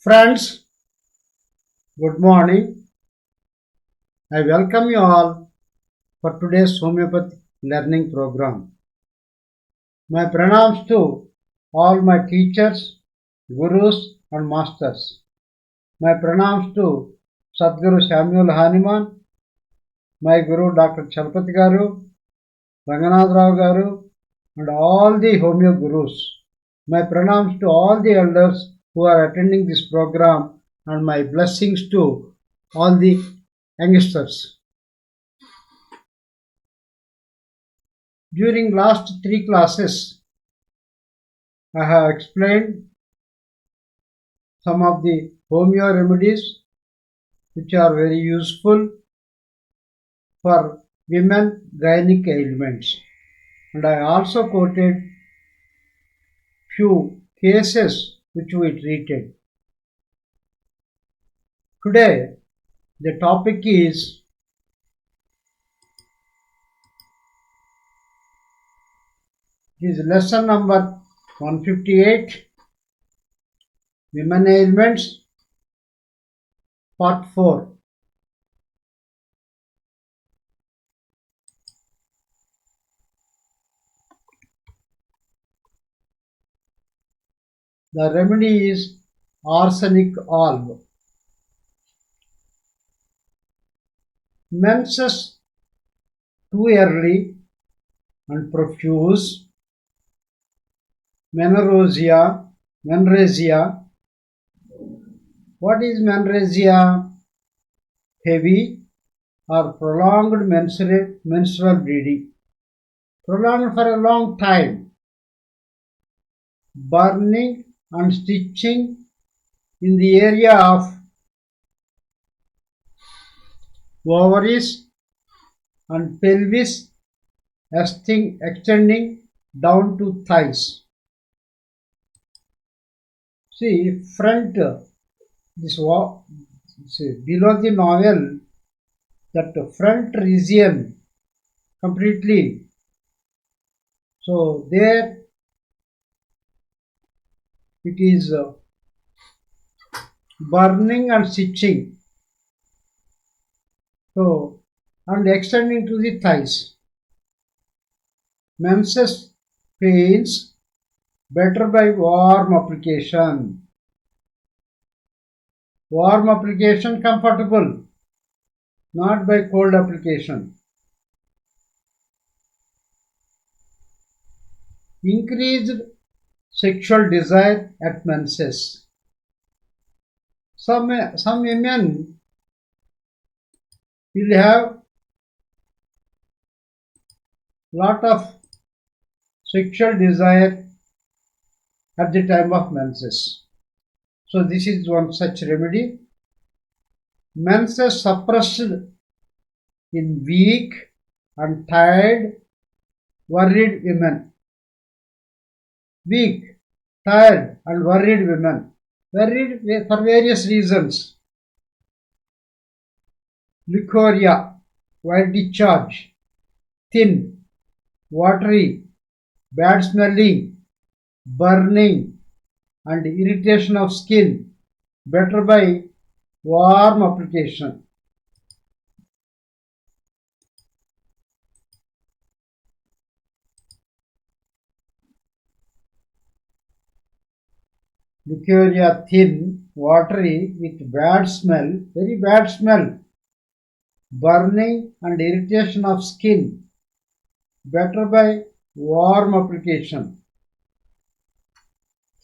Friends, good morning. I welcome you all for today's homeopathy learning program. My pranams to all my teachers, gurus and masters. My pranams to Sadguru Samuel Hanuman, my Guru Dr. Chalpati Garu, Ranganath Rao Garu and all the Homeo Gurus. My pranams to all the elders who are attending this program and my blessings to all the youngsters. During last 3 classes, I have explained some of the homeo remedies which are very useful for women gynec ailments, and I also quoted few cases which we treated. Today the topic is lesson number 158, Women Ailments, Part 4. The remedy is arsenic alb. Menses too early and profuse, menorrhagia. What is menorrhagia? Heavy or prolonged menstrual bleeding, prolonged for a long time, burning and stitching in the area of ovaries and pelvis, extending down to thighs. See, front, this below the novel, that front region completely. So there it is burning and stitching. So, and extending to the thighs. Menses pains better by warm application. Warm application comfortable, not by cold application. Increased sexual desire at menses. Some women will have lot of sexual desire at the time of menses. So this is one such remedy. Menses suppressed in weak and tired, worried women. Weak, tired and worried women. Worried for various reasons. Leukorrhea, white discharge, thin, watery, bad smelling, burning and irritation of skin, better by warm application. Leukorrhea, thin, watery with bad smell, very bad smell, burning and irritation of skin, better by warm application.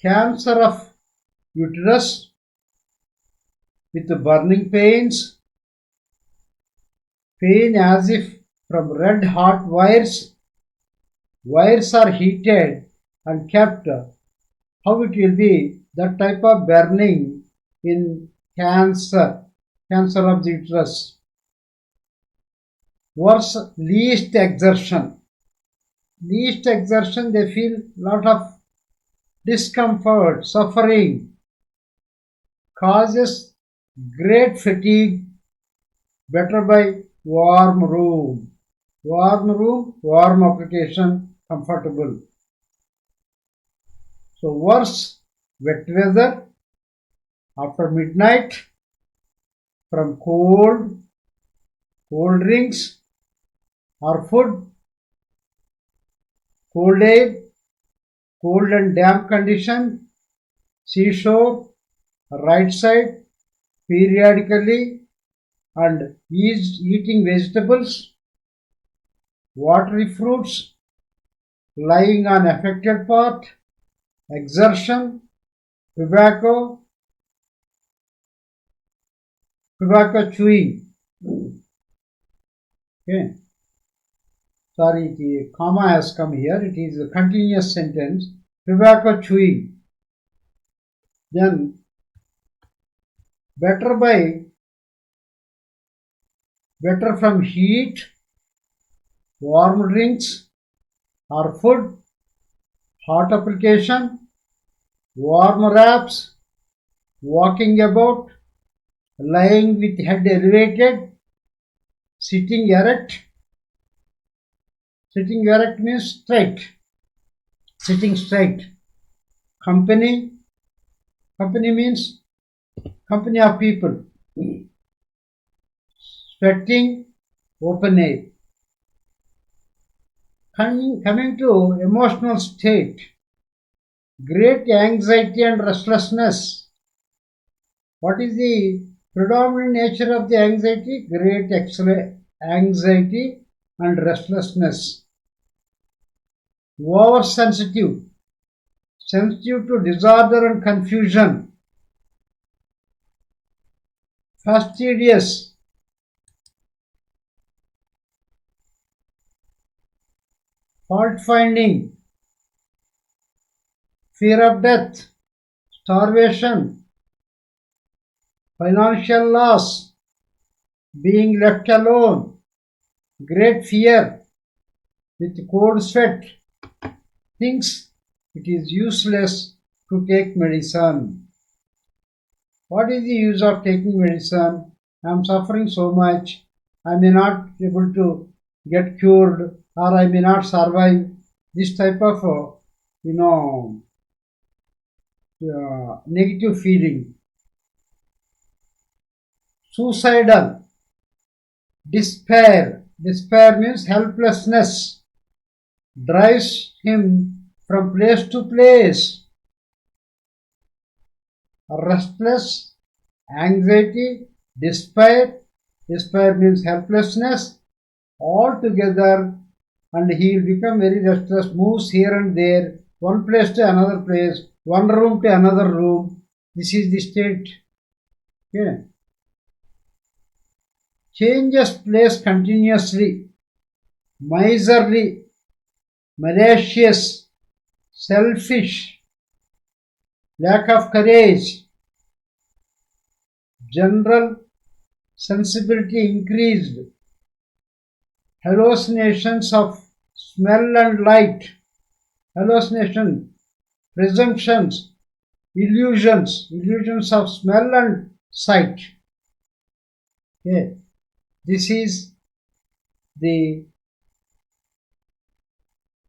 Cancer of uterus with burning pains, pain as if from red hot wires. Wires are heated and kept. How it will be? That type of burning in cancer of the uterus. Worse, least exertion. Least exertion, they feel lot of discomfort, suffering, causes great fatigue, better by warm room. Warm application, comfortable. So worse, wet weather after midnight, from cold drinks or food, cold air, cold and damp condition, seashore, right side, periodically, and eating vegetables, watery fruits, lying on affected part, exertion, tobacco chewing. Okay. Sorry, the comma has come here. It is a continuous sentence. Tobacco chewing. Then better from heat, warm drinks or food, hot application, warm wraps, walking about, lying with head elevated, sitting erect. Sitting erect means straight. Sitting straight. Company means company of people. Sweating, open air. Coming to emotional state, great anxiety and restlessness. What is the predominant nature of the anxiety? Great anxiety and restlessness. Oversensitive, sensitive to disorder and confusion. Fastidious, fault finding, fear of death, starvation, financial loss, being left alone, great fear, with cold sweat, thinks it is useless to take medicine. What is the use of taking medicine? I am suffering so much, I may not be able to get cured, or I may not survive. This type of negative feeling. Suicidal, despair means helplessness, drives him from place to place. Restless, anxiety, despair means helplessness, all together, and he will become very restless, moves here and there, one place to another place, one room to another room. This is the state. Okay. Changes place continuously, miserly, malicious, selfish, lack of courage, general sensibility increased, hallucinations of smell and light, hallucination, presumptions, illusions of smell and sight. Okay. This is the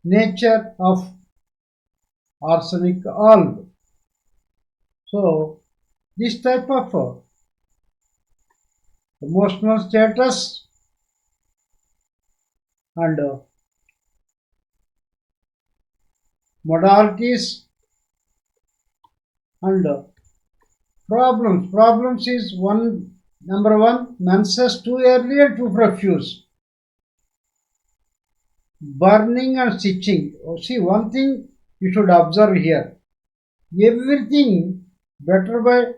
nature of arsenic alb. So, this type of emotional status and modalities and problems is number one, menses too early and too profuse, burning and stitching. See, one thing you should observe here, everything better by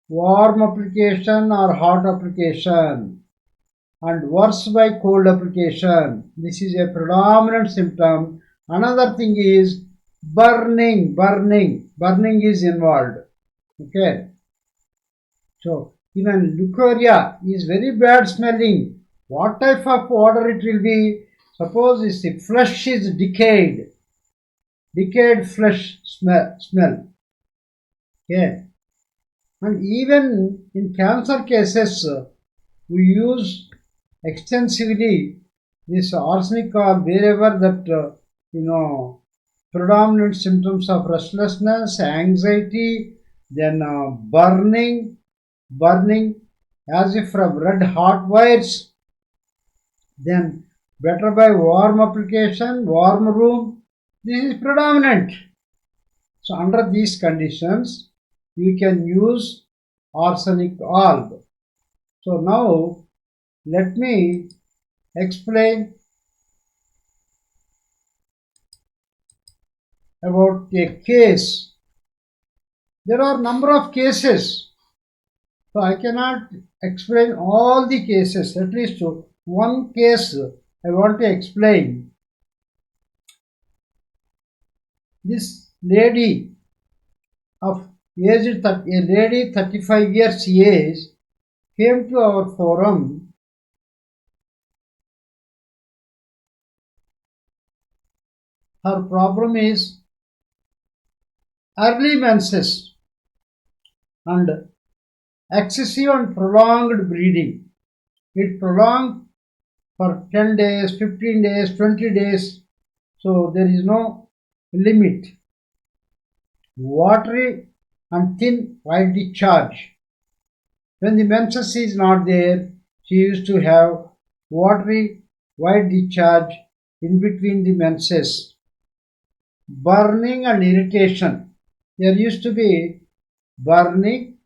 warm application or hot application, and worse by cold application. This is a predominant symptom. Another thing is burning is involved. Okay. So even leucorrhea is very bad smelling. What type of odor it will be? Suppose if the flesh is decayed flesh smell. Okay. And even in cancer cases, we use extensively this arsenic or wherever that predominant symptoms of restlessness, anxiety, then burning as if from red hot wires, then better by warm application, warm room. This is predominant. So under these conditions, you can use arsenic alb. So now let me explain about a case. There are number of cases, so I cannot explain all the cases. At least one case I want to explain. This lady of age, a lady 35 years age, came to our forum. Her problem is early menses and excessive and prolonged bleeding. It prolonged for 10 days, 15 days, 20 days. So there is no limit. Watery and thin white discharge. When the menses is not there, she used to have watery white discharge in between the menses. Burning and irritation. There used to be burning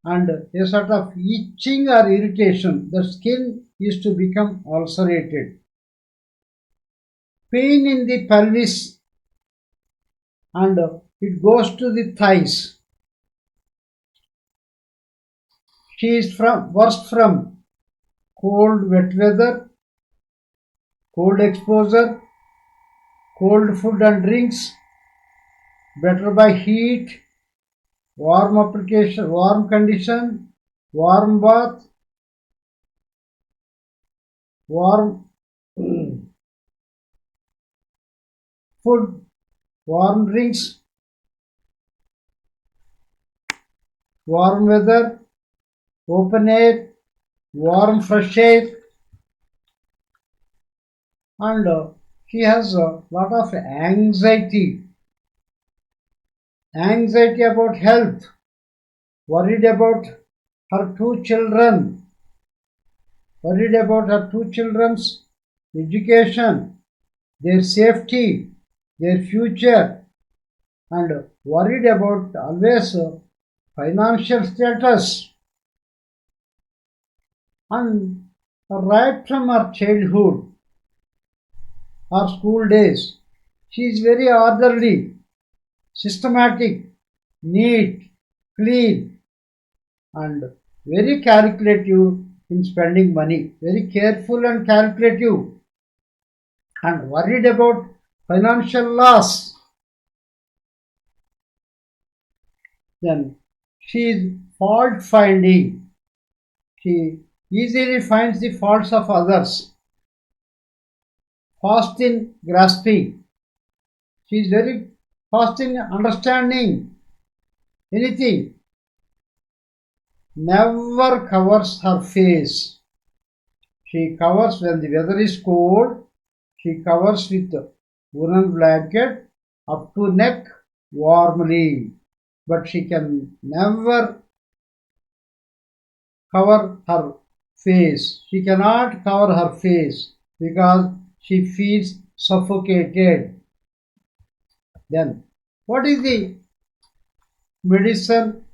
and a sort of itching or irritation. The skin used to become ulcerated. Pain in the pelvis and it goes to the thighs. She is worst from cold wet weather, cold exposure, cold food and drinks, better by heat, warm application, warm condition, warm bath, warm food, warm drinks, warm weather, open air, warm fresh air, and she has a lot of anxiety about health, worried about her two children's education, their safety, their future, and worried about always financial status. And right from her childhood or school days, she is very orderly, systematic, neat, clean, and very calculative in spending money, very careful and calculative, and worried about financial loss. Then she is fault finding. She easily finds the faults of others. Fast in grasping. She is very fast in understanding anything. Never covers her face. She covers when the weather is cold. She covers with woolen blanket up to neck warmly. But she can never cover her face. She cannot cover her face because she feels suffocated. Then, what is the medicine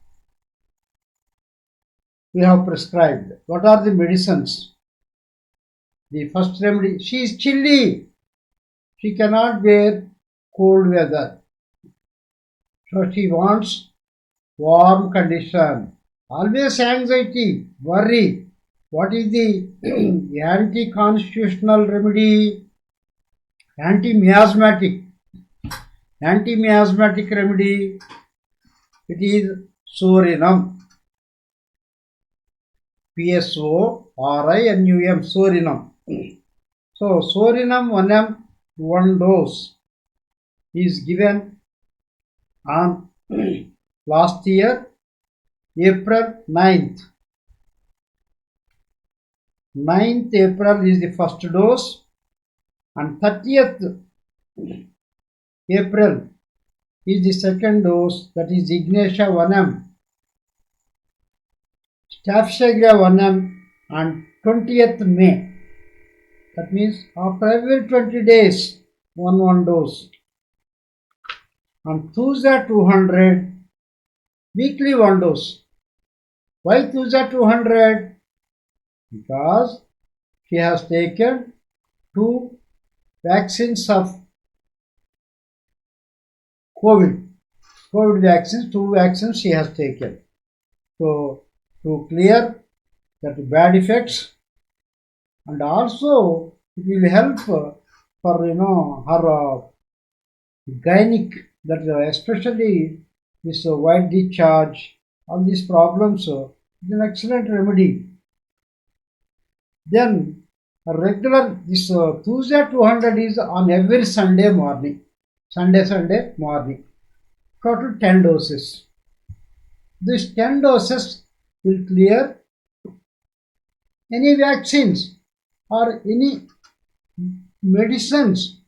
we have prescribed? What are the medicines? The first remedy, she is chilly. She cannot bear cold weather. So she wants warm condition. Always anxiety, worry. What is the anti-constitutional remedy? Anti-miasmatic. Anti-miasmatic remedy, it is sorinum. PSORINUM, sorinum. So sorinum 1 mg, 1 dose is given on last year, April 9th. 9th April is the first dose, and 30th April is the second dose, that is Ignatia 1m, Staphysagria 1m on 20th May. That means after every 20 days, one dose. On Thuza 200, weekly one dose. Why Thuza 200? Because she has taken 2 vaccines of COVID vaccines, 2 vaccines she has taken. So to clear that bad effects, and also it will help for her gynec, that especially this white discharge, all these problems. It's an excellent remedy. Then regular this Tuesday 200 is on every Sunday morning. Sunday morning. Total 10 doses. These 10 doses will clear any vaccines or any medicines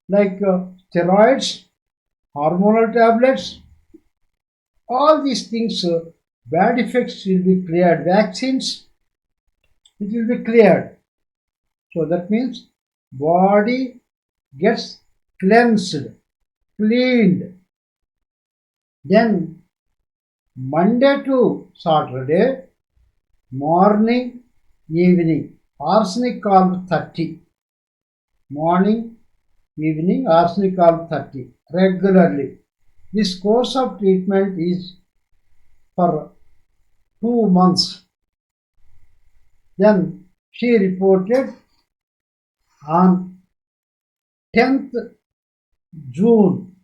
like steroids, hormonal tablets, all these things, bad effects will be cleared. Vaccines, it will be cleared. So that means body gets cleansed, cleaned. Then Monday to Saturday, morning, evening, arsenic calm 30. Morning, evening, arsenic calm 30 regularly. This course of treatment is for 2 months. Then she reported on 10th June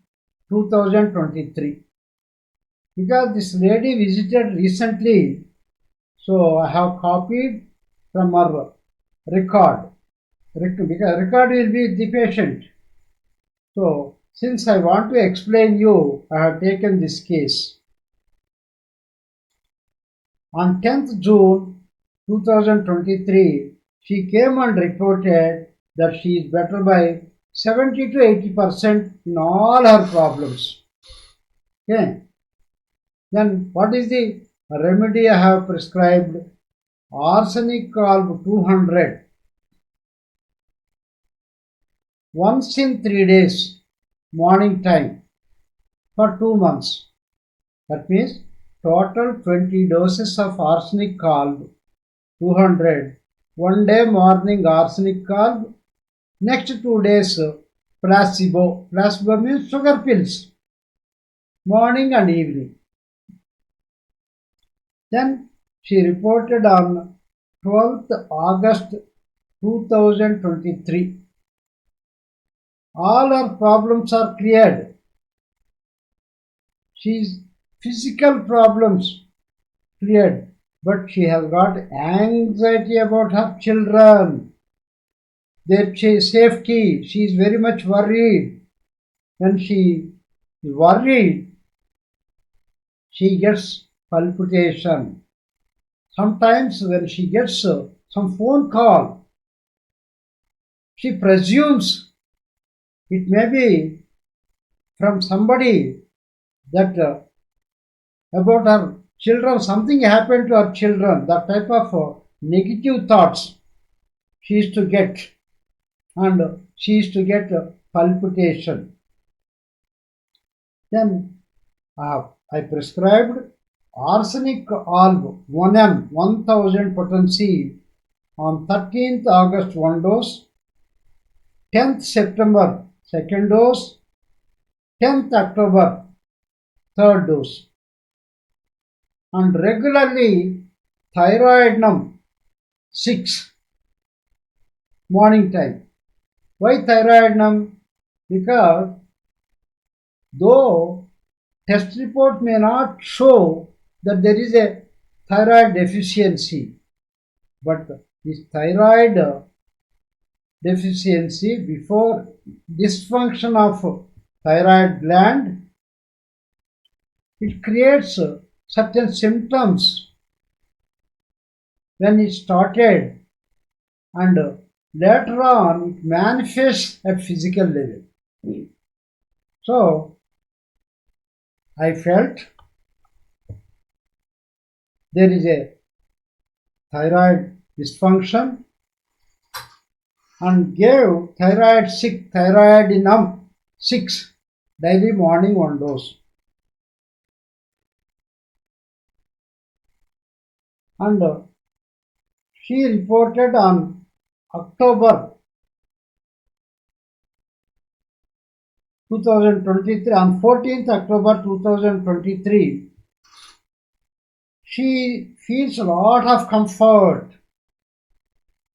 2023. Because this lady visited recently, so I have copied from her record. Because record will be the patient. So since I want to explain you, I have taken this case. On 10th June 2023, she came and reported that she is better by 70 to 80% in all her problems. Okay. Then what is the remedy I have prescribed? Arsenic calb 200. Once in 3 days, morning time, for 2 months. That means total 20 doses of arsenic calb 200. One day morning arsenic calb, next 2 days placebo. Placebo means sugar pills, morning and evening. Then she reported on 12th August 2023. All her problems are cleared. She's physical problems cleared, but she has got anxiety about her children, their safety. She is very much worried. When she is worried, she gets palpitation. Sometimes when she gets some phone call, she presumes it may be from somebody that about her children, something happened to her children. That type of negative thoughts she is to get, and she is to get palpitation. Then I prescribed arsenic alb 1m 1000 potency on 13th August 1 dose, 10th September 2nd dose, 10th October 3rd dose, and regularly thyroidnum 6 morning time. Why thyroidnum? Because though test report may not show that there is a thyroid deficiency, but this thyroid deficiency, before dysfunction of thyroid gland, it creates certain symptoms when it started, and later on it manifests at physical level. So I felt there is a thyroid dysfunction and gave thyroidinum 6 daily morning 1 dose. And she reported on October 2023, on 14th October 2023, she feels a lot of comfort,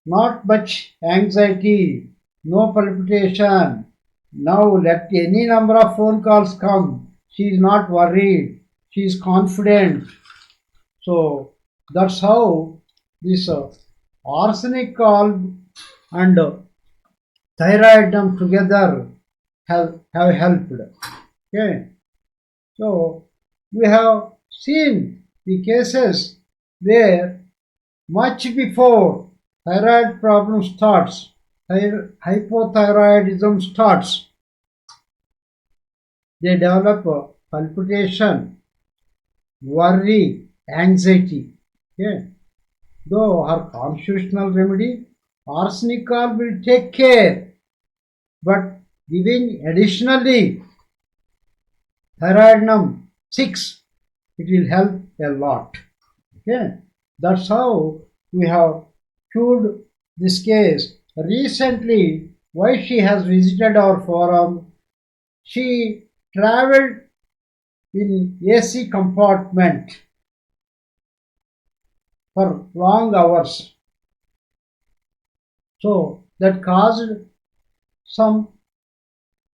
not much anxiety, no palpitation. Now let any number of phone calls come. She is not worried. She is confident. So that's how this arsenic call and thyroidum together have helped. Okay. So we have seen the cases where much before thyroid problem starts, hypothyroidism starts, they develop palpitation, worry, anxiety. Okay. Though her constitutional remedy, arsenic oil will take care, but giving additionally thyroidinum 6, it will help a lot. Okay, that's how we have cured this case. Recently, why she has visited our forum, she traveled in AC compartment for long hours. So that caused some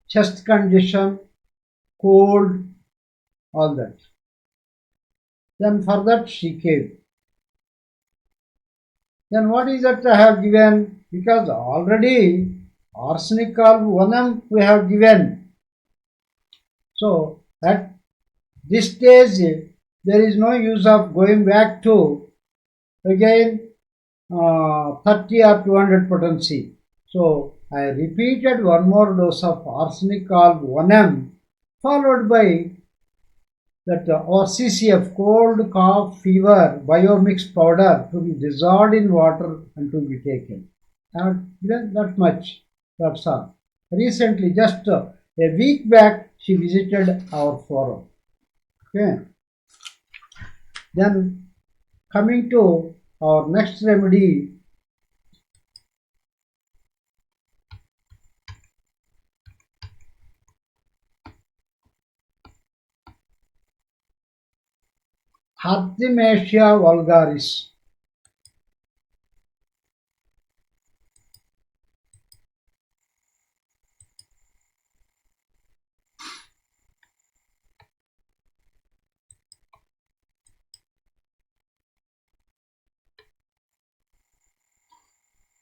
chest condition, cold, all that. Then for that she came. Then what is that I have given? Because already arsenic or 1M we have given. So at this stage there is no use of going back to again 30 or 200 potency. So I repeated one more dose of arsenic called 1M followed by that or CCF, cold cough fever biomix powder, to be dissolved in water and to be taken. And that much, that's all. Recently, just a week back, she visited our forum. Okay. Then coming to our next remedy, Artemisia vulgaris.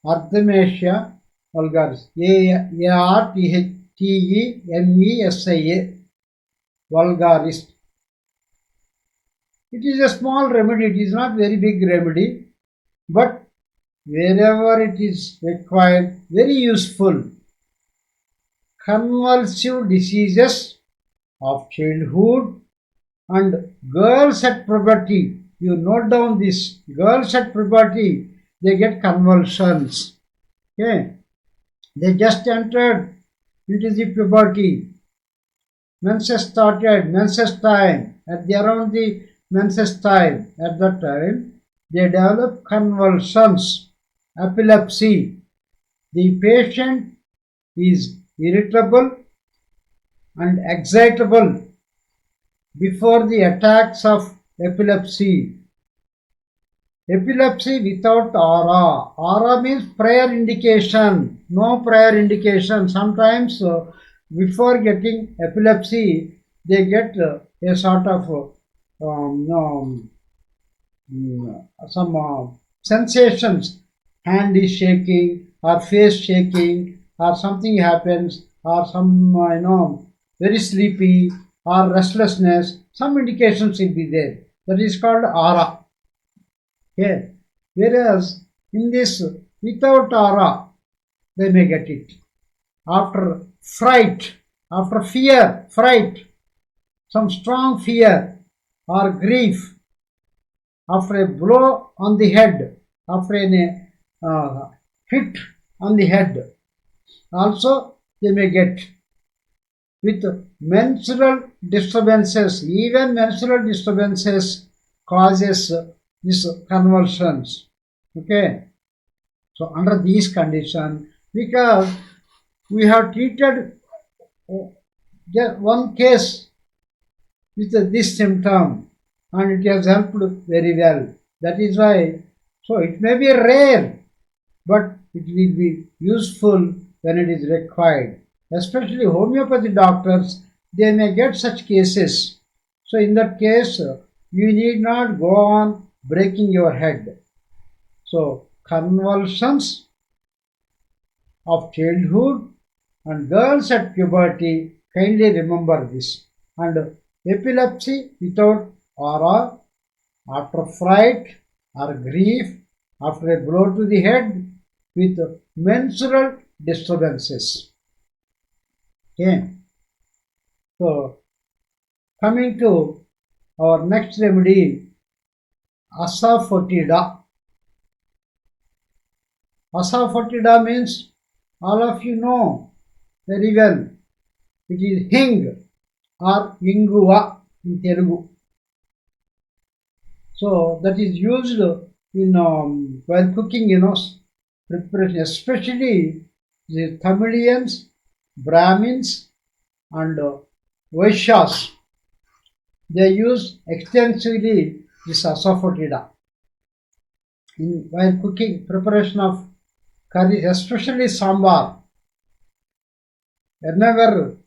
Artemisia vulgaris. Artemisia vulgaris. It is a small remedy, it is not very big remedy, but wherever it is required, very useful. Convulsive diseases of childhood and girls at puberty. You note down this. Girls at puberty, they get convulsions. Okay. They just entered into the puberty. Menses started, menses time. Around the menses time, at that time, they develop convulsions, epilepsy. The patient is irritable and excitable before the attacks of epilepsy. Epilepsy without aura. Aura means prior indication. No prior indication. Sometimes before getting epilepsy, they get a sort of some sensations. Hand is shaking, or face shaking, or something happens, or some very sleepy, or restlessness. Some indications will be there. That is called aura. Okay. Whereas in this without aura, they may get it. After fright, after fear, fright, some strong fear or grief after a blow on the head, after a hit on the head. Also, they may get with menstrual disturbances. Even menstrual disturbances causes these convulsions. Okay. So under these conditions, because we have treated one case with this symptom and it has helped very well. That is why, so it may be rare, but it will be useful when it is required. Especially homeopathy doctors, they may get such cases. So in that case, you need not go on breaking your head. So convulsions of childhood and girls at puberty, kindly remember this. And epilepsy without aura, after fright or grief, after a blow to the head with menstrual disturbances. Okay. So coming to our next remedy, asafoetida. Asafoetida means all of you know very well. It is hing or inguva in Telugu. So that is used in while cooking, preparation, especially the Tamilians, Brahmins, and Vaishyas. They use extensively this asafoetida while cooking, preparation of curries, especially sambar. Whenever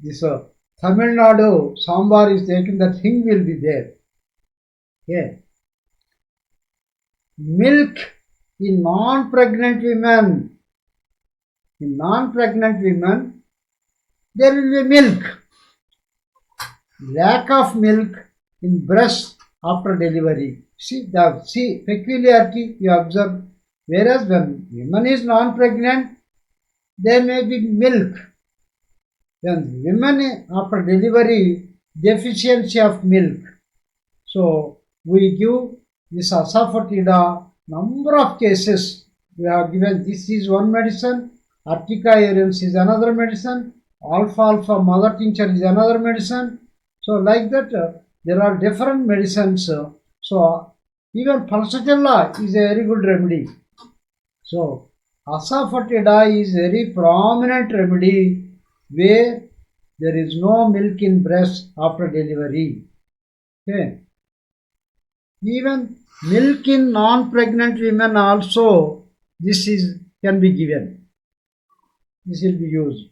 this Tamil Nadu sambar is taken, that hing will be there. Okay. Milk in non-pregnant women. In non-pregnant women, there will be milk. Lack of milk in breast after delivery. See peculiarity you observe. Whereas when woman is non-pregnant, there may be milk. When women after delivery, deficiency of milk. So we give this asafoetida, number of cases we have given. This is one medicine, Artica aerians is another medicine, alfalfa mother tincture is another medicine. So like that, there are different medicines. So even pulsatilla is a very good remedy. So asafoetida is very prominent remedy where there is no milk in breast after delivery. Okay. Even milk in non-pregnant women also, this can be given. This will be used.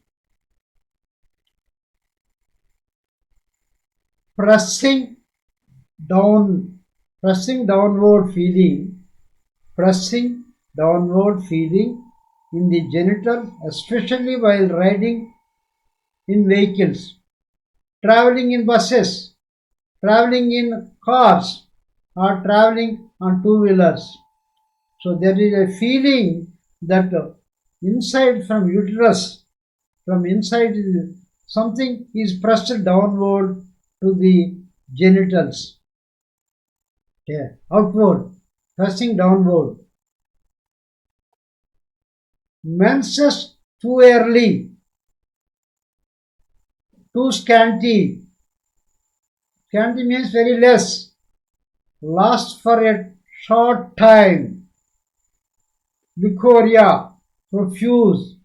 Pressing downward feeling in the genitals, especially while riding in vehicles, traveling in buses, traveling in cars, or traveling on two-wheelers. So there is a feeling that inside from uterus, from inside something is pressed downward to the genitals. Okay. Outward, pressing downward. Menses too early, too scanty. Scanty means very less. Last for a short time. Leucorrhea, profuse,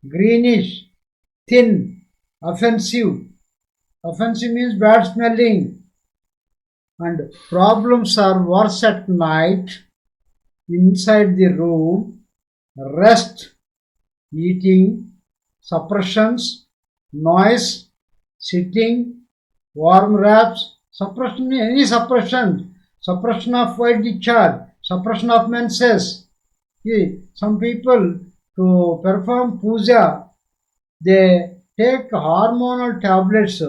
greenish, thin, offensive. Offensive means bad smelling. And problems are worse at night, inside the room, rest, eating, suppressions, noise, sitting, warm wraps, suppression, any suppression, suppression of white discharge, suppression of menses. See, some people to perform puja, they take hormonal tablets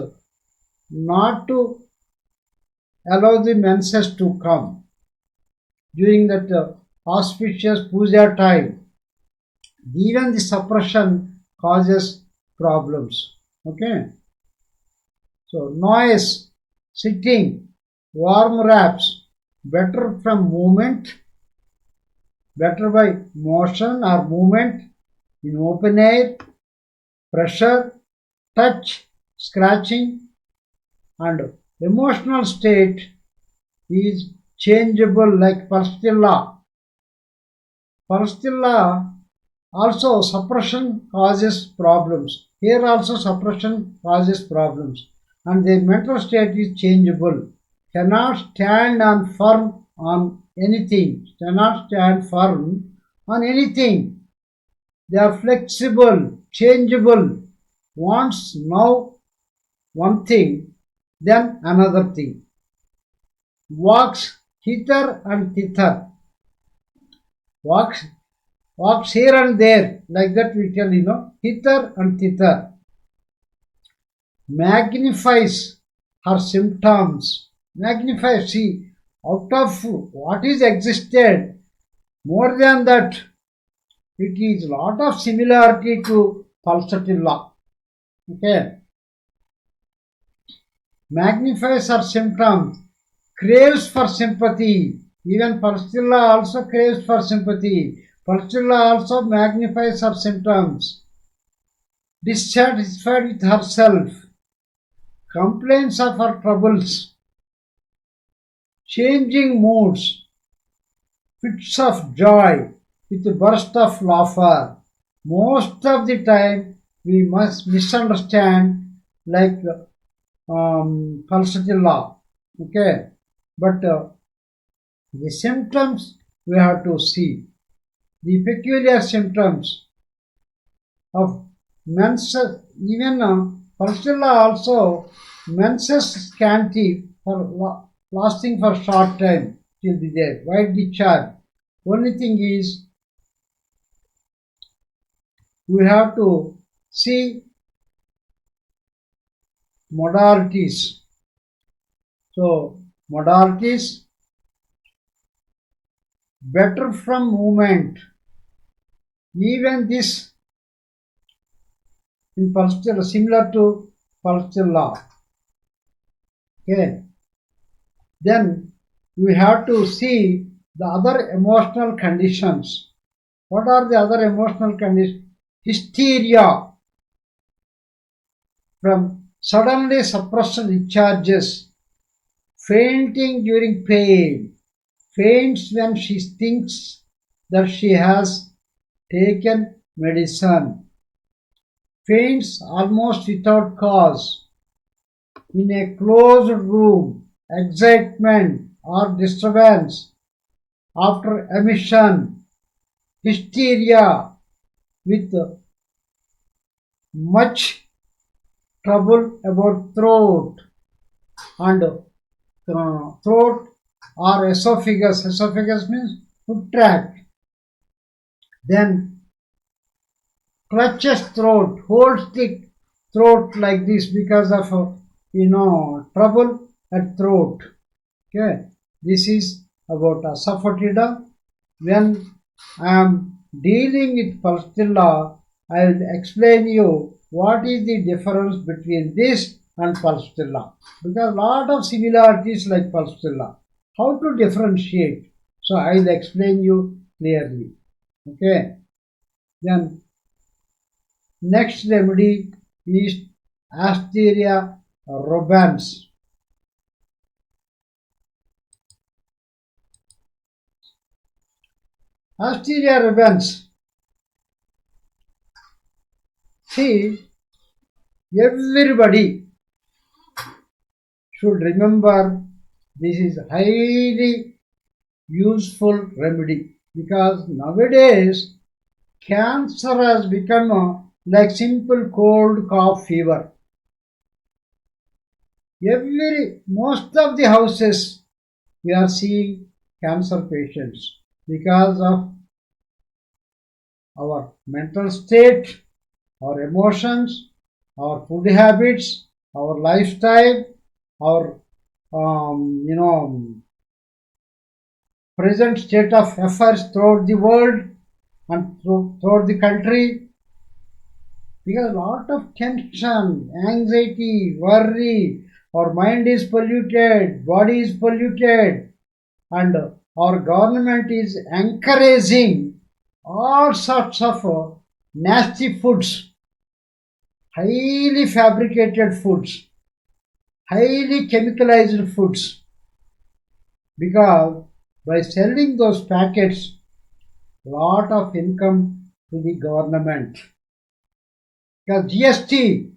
not to allow the menses to come during that auspicious puja time. Even the suppression causes problems. Okay. So noise, sitting, warm wraps, better from movement, better by motion or movement in open air, pressure, touch, scratching, and emotional state is changeable like Pastilla. Pastilla also suppression causes problems. Here also suppression causes problems. And their mental state is changeable. Cannot stand on firm on anything. Cannot stand firm on anything. They are flexible, changeable. Wants now one thing, then another thing. Walks hither and thither. Walks walks here and there, like that we tell, hither and thither. Magnifies her symptoms. Magnifies, see, out of what is existed, more than that, it is lot of similarity to pulsatilla. Okay. Magnifies her symptoms, craves for sympathy. Even pulsatilla also craves for sympathy. Pulsatilla also magnifies her symptoms. Dissatisfied with herself, complains of her troubles, changing moods, fits of joy with a burst of laughter. Most of the time we must misunderstand like pulsatilla. Okay, but the symptoms we have to see. The peculiar symptoms of menses, even pulsatilla also menses scanty for lasting for short time till the day, white discharge. Only thing is we have to see modalities. So modalities better from movement. Even this in pulsatilla similar to pulsatilla. Okay. Then we have to see the other emotional conditions. What are the other emotional conditions? Hysteria from suddenly suppressed discharges, fainting during pain, faints when she thinks that she has taken medicine, faints almost without cause, in a closed room, excitement or disturbance after emission, hysteria with much trouble about throat and throat or esophagus. Esophagus means food tract. Then clutches throat, holds the throat like this because of trouble at throat. Okay, this is about asafoetida. When I am dealing with pulsatilla, I will explain you what is the difference between this and pulsatilla, because lot of similarities like pulsatilla. How to differentiate? So I will explain you clearly. Okay. Then next remedy is Asteria robans. Asteria robans. See, everybody should remember this is highly useful remedy, because nowadays cancer has become like simple cold, cough, fever. Most of the houses we are seeing cancer patients because of our mental state, our emotions, our food habits, our lifestyle, our present state of affairs throughout the world and throughout the country. because a lot of tension, anxiety, worry, our mind is polluted, body is polluted, and our government is encouraging all sorts of nasty foods, highly fabricated foods, highly chemicalized foods, because by selling those packets, lot of income to the government. Because GST,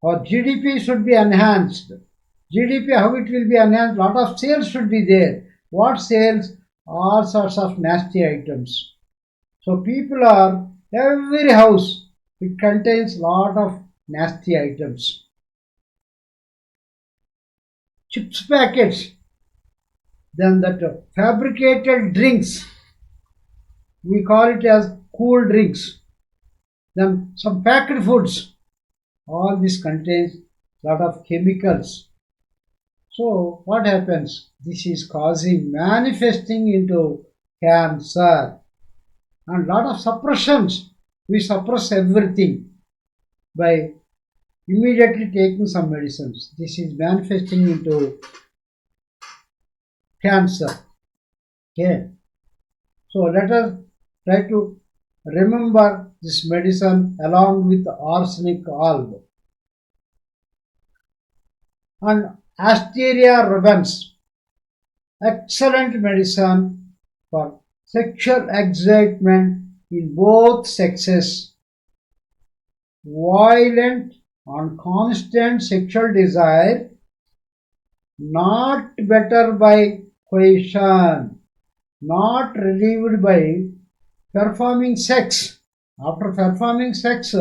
or GDP should be enhanced. GDP, how it will be enhanced? Lot of sales should be there. What sales? All sorts of nasty items. So people are, every house, it contains lot of nasty items. Chips packets, then that fabricated drinks, we call it as cool drinks. Then some packed foods, all this contains lot of chemicals. So what happens? This is causing manifesting into cancer and lot of suppressions. We suppress everything by immediately taking some medicines. This is manifesting into cancer. Okay. So let us try to remember this medicine along with arsenic alb. And Asteria rubens, excellent medicine for sexual excitement in both sexes, violent and constant sexual desire, not better by coercion, not relieved by performing sex. After performing sex,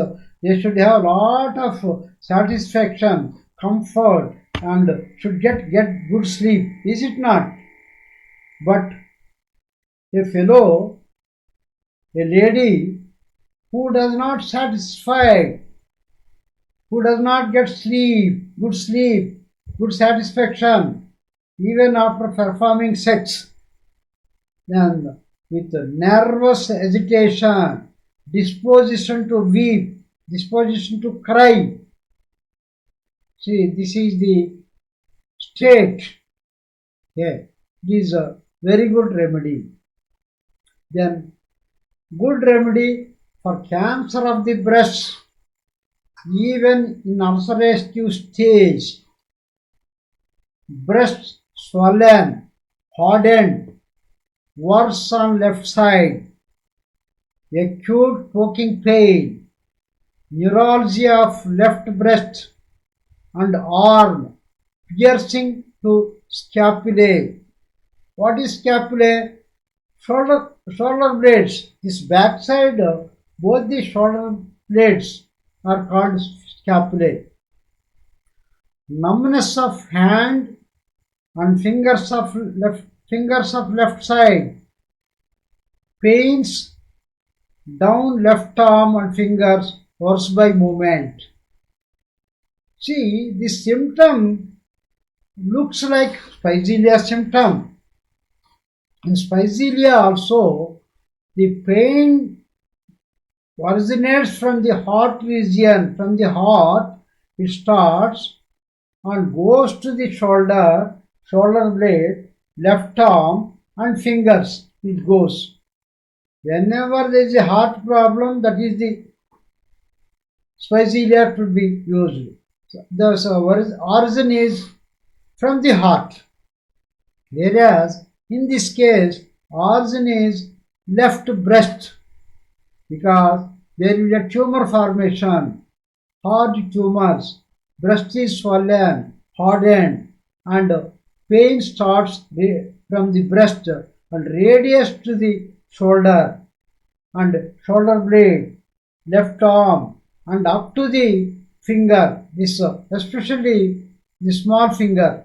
they should have a lot of satisfaction, comfort, and should get good sleep. Is it not? But a fellow, a lady who does not satisfy, who does not get sleep, good satisfaction, even after performing sex, then with nervous agitation, disposition to weep, disposition to cry. See, this is the state. Yeah, it is a very good remedy. Then, good remedy for cancer of the breast, even in ulcerative stage, breast swollen, hardened, worse on left side, acute poking pain, neuralgia of left breast and arm, piercing to scapulae. What is scapulae? Shoulder blades. This backside, both the shoulder blades are called scapulae. Numbness of hand and fingers of left side, pains down left arm and fingers, worse by movement. See, this symptom looks like spizelia symptom. In spizelia also, the pain originates from the heart region. From the heart, it starts and goes to the shoulder blade, left arm and fingers. It goes. Whenever there is a heart problem, that is the spizelia to be used. The origin is from the heart. Whereas in this case, origin is left breast, because there will be a tumor formation, hard tumors, breast is swollen, hardened, and pain starts from the breast and radiates to the shoulder and shoulder blade, left arm, and up to the finger, this especially the small finger.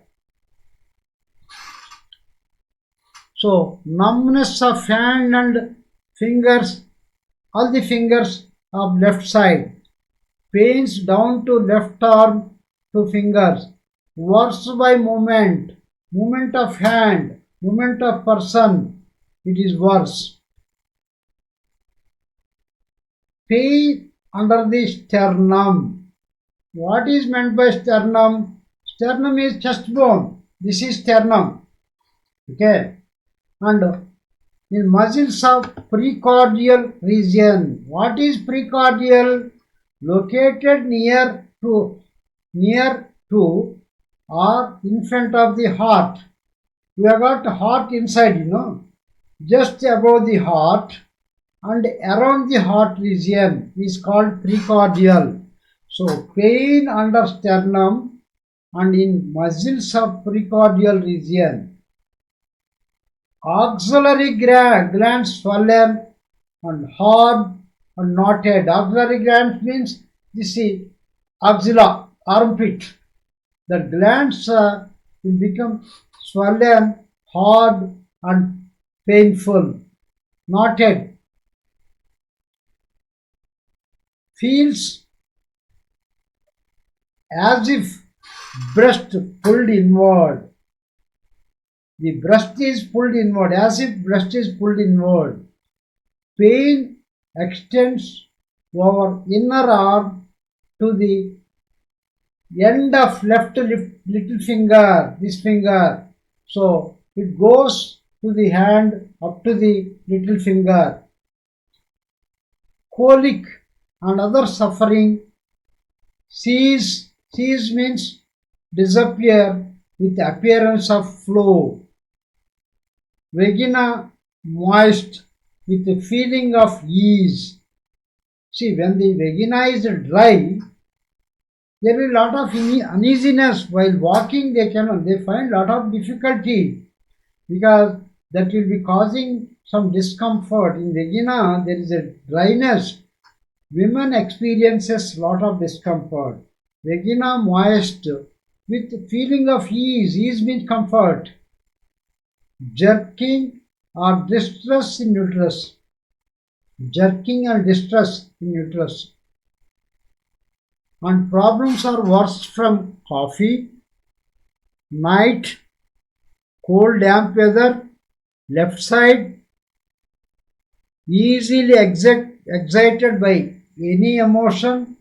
So numbness of hand and fingers, all the fingers of left side, pains down to left arm to fingers, worse by movement of hand, movement of person, it is worse. pain under the sternum. What is meant by sternum? Sternum is chest bone. This is sternum. Okay. And in muscles of precordial region. What is precordial? Located near to or in front of the heart. We have got heart inside, just above the heart and around the heart region is called precordial. So pain under sternum and in muscles of precordial region. Axillary glands swollen and hard and knotted. Axillary glands means this is axilla, armpit. The glands will become swollen, hard and painful, knotted. Feels as if breast pulled inward. The breast is pulled inward, as if breast is pulled inward. Pain extends over inner arm to the end of left little finger, this finger. So it goes to the hand up to the little finger. Colic and other suffering cease means disappear with appearance of flow. Vagina moist with a feeling of ease. See, when the vagina is dry, there will be a lot of uneasiness while walking. They find a lot of difficulty because that will be causing some discomfort. In vagina, there is a dryness. Women experiences a lot of discomfort. Vagina moist with feeling of ease. Ease means comfort. Jerking or distress in uterus. Jerking and distress in uterus. And problems are worse from coffee, night, cold damp weather, left side, easily excited by any emotion,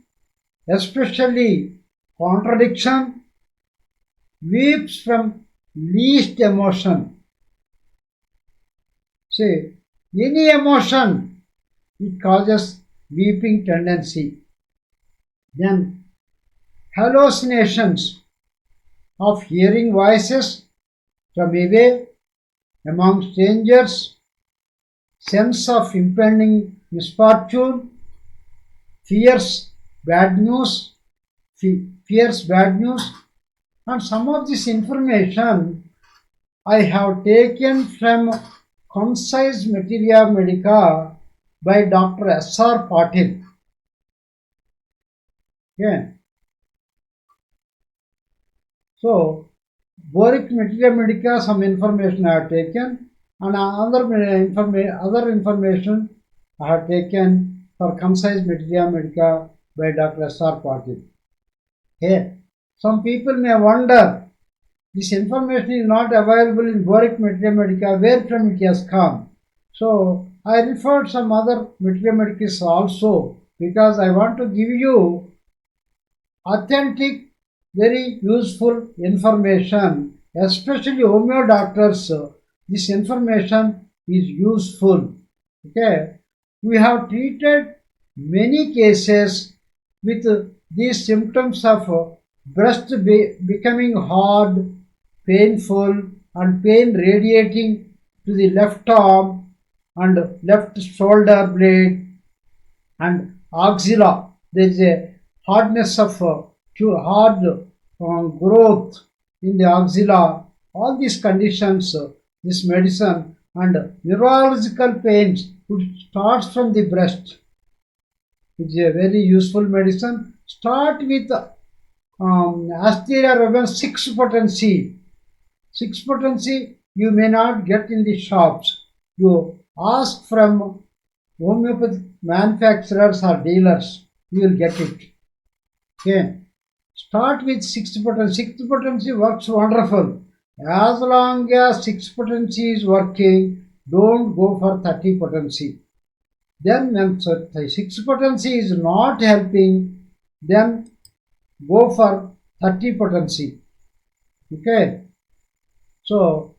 especially contradiction, weeps from least emotion. Say, any emotion, it causes weeping tendency. Then hallucinations of hearing voices from away, among strangers, sense of impending misfortune, fears bad news, and some of this information I have taken from Concise Materia Medica by Dr. S.R. Patil. Okay. So, Boric Materia Medica, some information I have taken, and other information I have taken for Concise Materia Medica by Dr. S.R. Patil. Okay. Some people may wonder, this information is not available in Boric Materia Medica, where from it has come. So, I referred some other Materia Medicas also, because I want to give you authentic, very useful information, especially homeo doctors. This information is useful. Okay, we have treated many cases with these symptoms of breast becoming hard, painful, and pain radiating to the left arm and left shoulder blade and axilla. There is a hardness of hard growth in the axilla. All these conditions, this medicine and neurological pains, which starts from the breast. It's a very useful medicine. Start with Asteria rubens 6 potency. 6 potency you may not get in the shops. You ask from homeopathic manufacturers or dealers, you will get it. Okay. Start with 6 potency. 6 potency works wonderful. As long as 6 potency is working, don't go for 30 potency. Then when the 6 potency is not helping, then go for 30 potency. Okay. So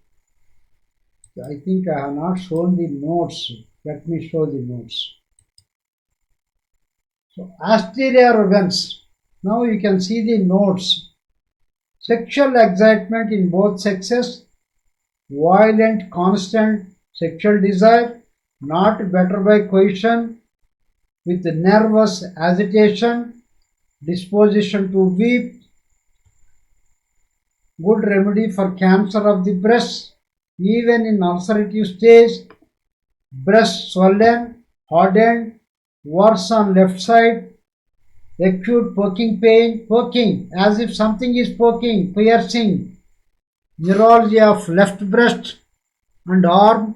I think I have not shown the notes. Let me show the notes. So posterior events. Now you can see the notes. Sexual excitement in both sexes, violent, constant sexual desire, not better by coercion, with nervous agitation, disposition to weep, good remedy for cancer of the breast, even in ulcerative stage, breast swollen, hardened, worse on left side, acute poking pain, poking as if something is poking, piercing, neuralgia of left breast and arm,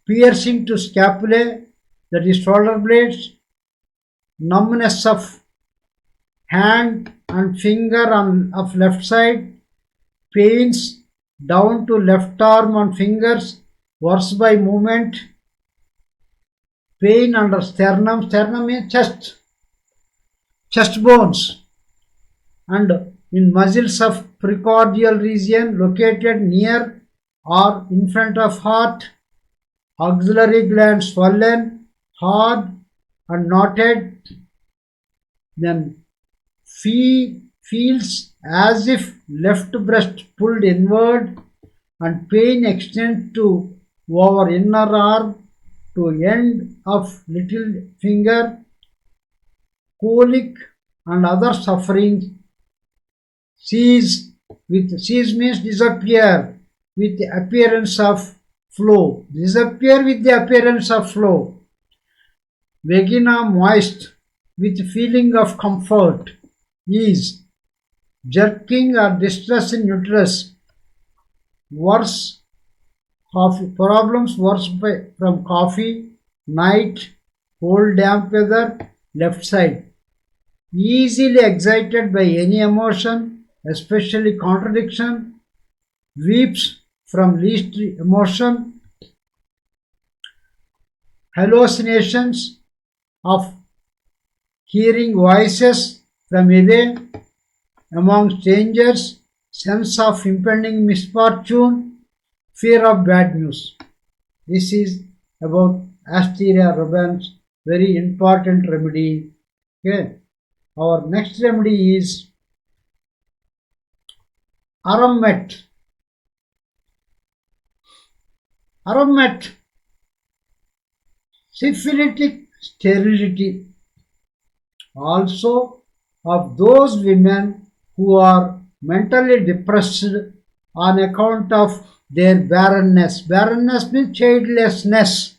piercing to scapulae, that is shoulder blades, numbness of hand and finger of left side, pains down to left arm and fingers, worse by movement, pain under sternum, sternum means chest bones, and in muscles of precordial region located near or in front of heart, auxiliary gland swollen, hard and knotted, then feels as if left breast pulled inward and pain extends to over inner arm to end of little finger, colic and other suffering, cease means disappear with the appearance of flow, disappear with the appearance of flow, vagina moist with feeling of comfort, ease, jerking or distress in uterus, worse problems worse from coffee, night, cold damp weather, left side, easily excited by any emotion, especially contradiction, weeps from least emotion, hallucinations of hearing voices from away, among strangers, sense of impending misfortune, fear of bad news. This is about Asteria rubens, very important remedy. Okay. Our next remedy is AILMENTS. AILMENTS, syphilitic sterility, also of those women who are mentally depressed on account of their barrenness. Barrenness means childlessness.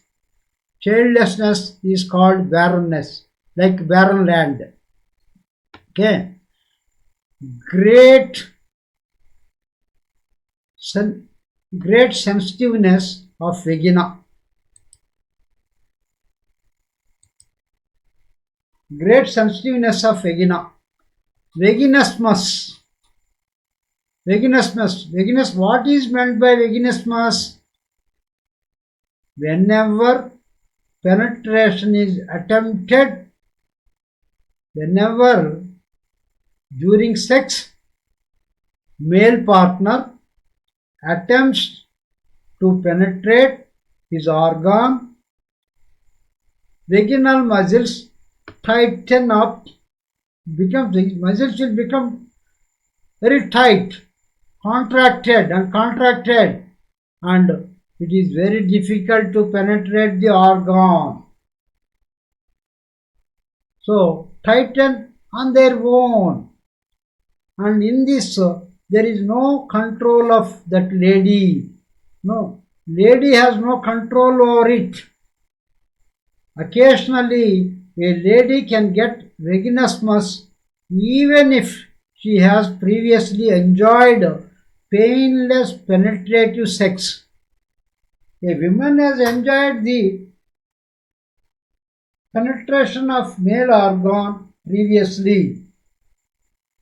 Childlessness is called barrenness, like barren land. Okay. Great sensitiveness of vagina. Great sensitiveness of vagina. Vaginismus. Vaginismus. What is meant by vaginismus? Whenever penetration is attempted, whenever during sex, male partner attempts to penetrate his organ, vaginal muscles tighten up, the muscles will become very tight, contracted, and it is very difficult to penetrate the organ. So tighten on their own, and in this there is no control of that lady. No, lady has no control over it. Occasionally a lady can get vaginismus even if she has previously enjoyed painless penetrative sex. A woman has enjoyed the penetration of male organ previously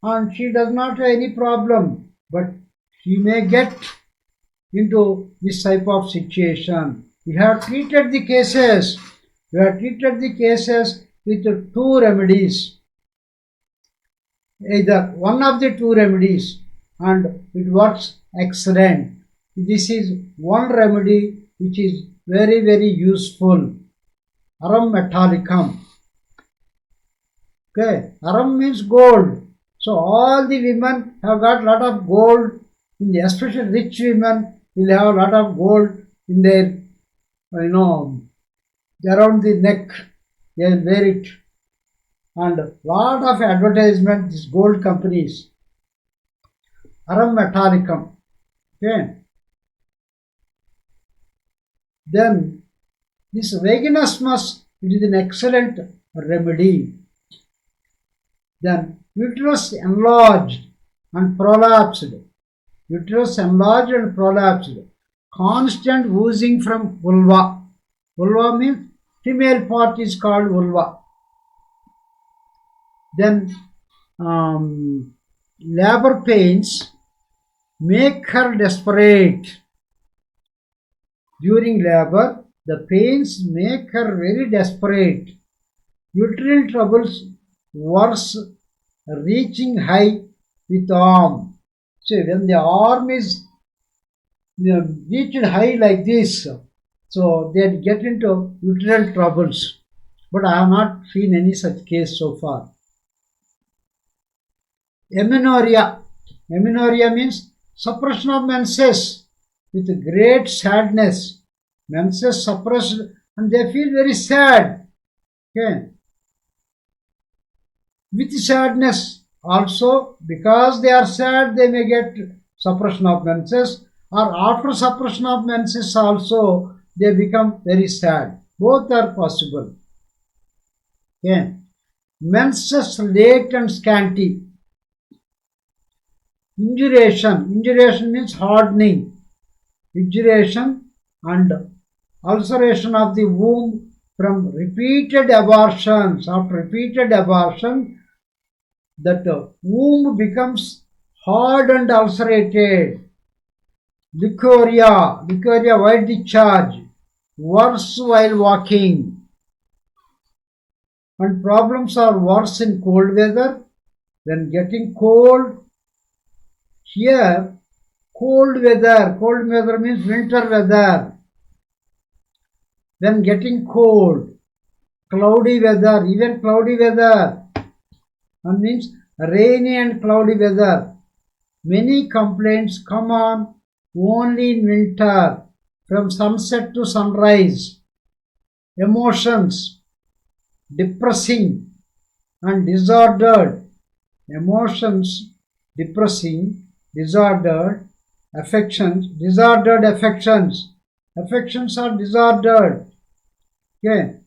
and she does not have any problem, but she may get into this type of situation. We have treated the cases We have treated the cases with two remedies, either one of the two remedies, and it works excellent. This is one remedy which is very, very useful. Aram metallicum. Okay, aram means gold. So all the women have got lot of gold, especially rich women will have a lot of gold in their, around the neck. They will wear it. And lot of advertisement, these gold companies. Aram metallicum. Okay. Then this vaginismus, it is an excellent remedy. Then uterus enlarged and prolapsed. Uterus enlarged and prolapsed. Constant oozing from vulva. Vulva means female part is called vulva. Then labor pains make her desperate. During labor, the pains make her very desperate. Uterine troubles worse, reaching high with arm. So when the arm is reached high like this, so they get into uterine troubles. But I have not seen any such case so far. Amenorrhea. Amenorrhea means suppression of menses with great sadness. Menses suppressed and they feel very sad. Okay. With sadness also, because they are sad, they may get suppression of menses, or after suppression of menses also, they become very sad. Both are possible. Okay. Menses late and scanty. Induration. Induration means hardening. Induration and ulceration of the womb from repeated abortions. After repeated abortion, that womb becomes hard and ulcerated. Leukorrhea. Leukorrhea, white discharge. Worse while walking. And problems are worse in cold weather. When getting cold, here, cold weather means winter weather. When getting cold, cloudy weather, even cloudy weather, that means rainy and cloudy weather. Many complaints come on only in winter, from sunset to sunrise. Emotions, depressing and disordered. Emotions, depressing, disordered, affections, disordered affections. Affections are disordered. Okay.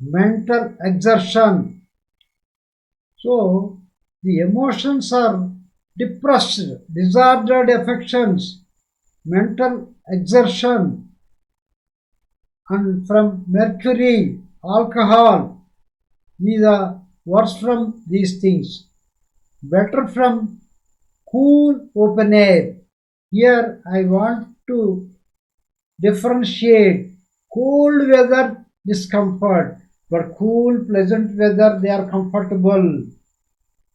Mental exertion. So, the emotions are depressed, disordered affections, mental exertion, and from mercury, alcohol. These are worse from these things. Better from cool open air. Here I want to differentiate cold weather discomfort, but cool pleasant weather they are comfortable.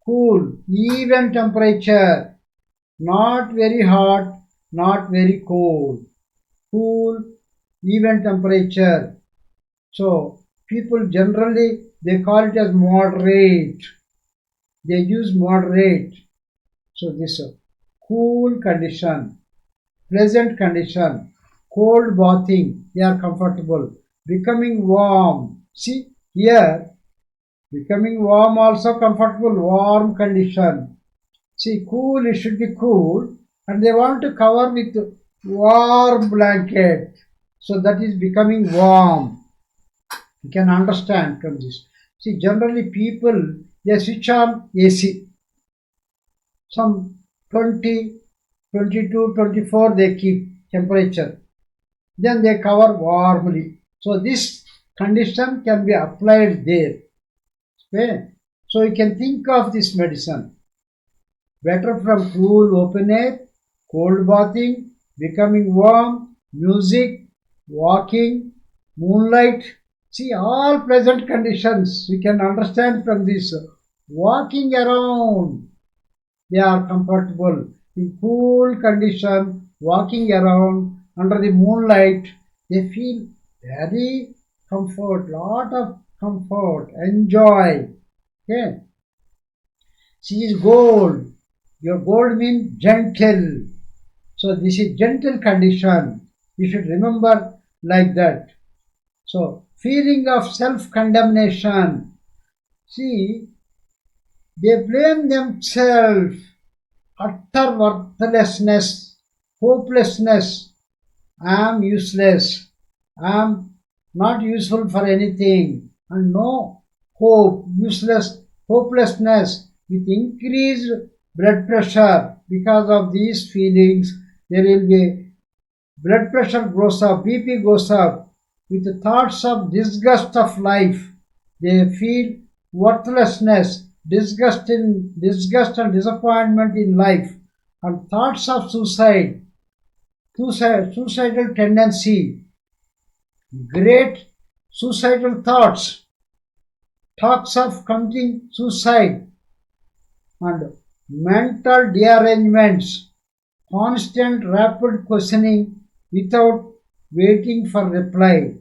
Cool, even temperature, not very hot, not very cold. Cool, even temperature. So people generally they call it as moderate. They use moderate. So this cool condition, pleasant condition, cold bathing, they are comfortable. Becoming warm. See here, becoming warm also comfortable, warm condition. See, cool, it should be cool, and they want to cover with warm blanket. So that is becoming warm. You can understand from this. See, generally people, they switch on AC. Some 20, 22, 24 they keep temperature. Then they cover warmly. So this condition can be applied there. Okay? So you can think of this medicine. Better from cool open air, cold bathing, becoming warm, music, walking, moonlight, See, all present conditions we can understand from this. Walking around, they are comfortable. In cool condition, walking around under the moonlight, they feel very comfort, lot of comfort, enjoy. Okay. She is gold. Your gold means gentle. So this is gentle condition. You should remember like that. So feeling of self-condemnation. See, they blame themselves. Utter worthlessness, hopelessness. I am useless. I am not useful for anything. And no hope, useless, hopelessness with increased blood pressure. Because of these feelings, there will be blood pressure goes up, BP goes up. With the thoughts of disgust of life, they feel worthlessness, disgust and disappointment in life, and thoughts of suicidal tendency, great suicidal thoughts, talks of committing suicide, and mental derangements, constant rapid questioning without waiting for reply.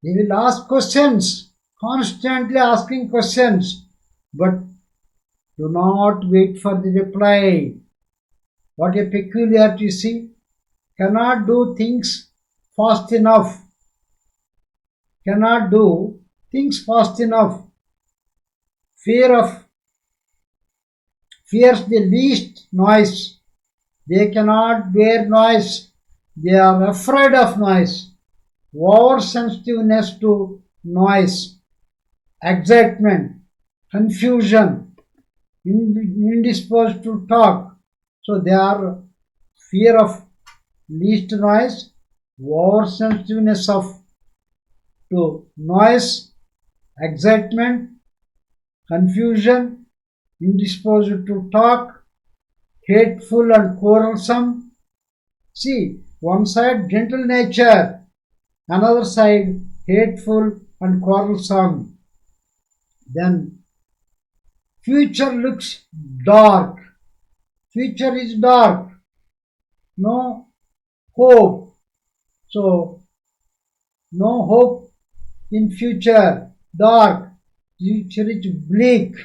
They will ask questions, constantly asking questions, but do not wait for the reply. What a peculiarity, see? Cannot do things fast enough. Cannot do things fast enough. Fears the least noise. They cannot bear noise. They are afraid of noise. Oversensitiveness to noise, excitement, confusion, indisposed to talk. So they are fear of least noise, oversensitiveness of to noise, excitement, confusion, indisposed to talk, hateful and quarrelsome. See, one side gentle nature, another side hateful and quarrelsome. Then future looks dark. Future is dark. No hope. So no hope in future. Dark. Future is bleak.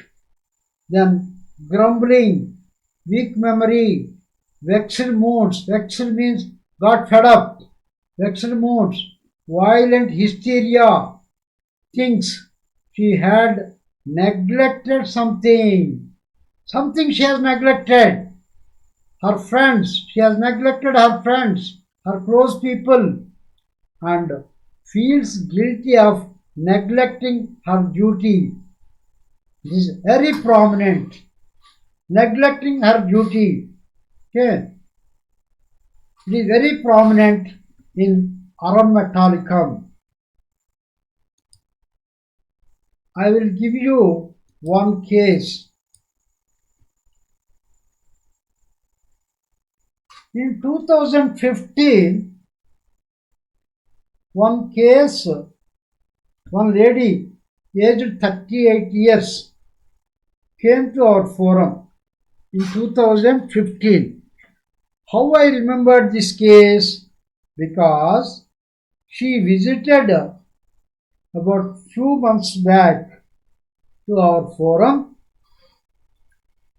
Then grumbling, weak memory, vexed moods. Vexed means got fed up. Vexed moods, violent hysteria, thinks she had neglected something. Something she has neglected. Her friends, she has neglected her friends, her close people, and feels guilty of neglecting her duty. This is very prominent. Neglecting her duty. Okay. It is very prominent in Aram Metallicum. I will give you one case. In 2015, one case, one lady aged 38 years came to our forum in 2015. How I remembered this case? Because she visited about few months back to our forum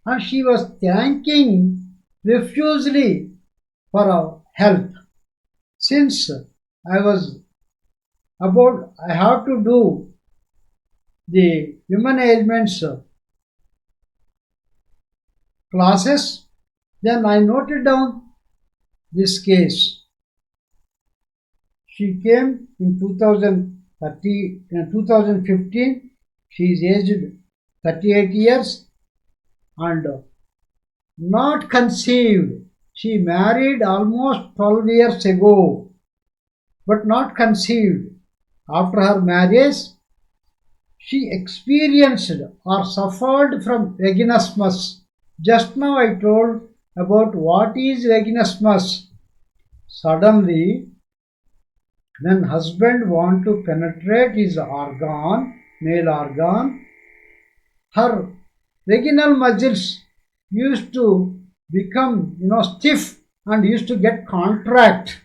and she was thanking profusely for our help. Since I have to do the human ailments classes, then I noted down this case. She came in 2015. She is aged 38 years and not conceived. She married almost 12 years ago, but not conceived. After her marriage, she experienced or suffered from vaginismus. Just now I told about what is vaginismus. Suddenly, When husband want to penetrate his organ, male organ, her vaginal muscles used to become stiff and used to get contract,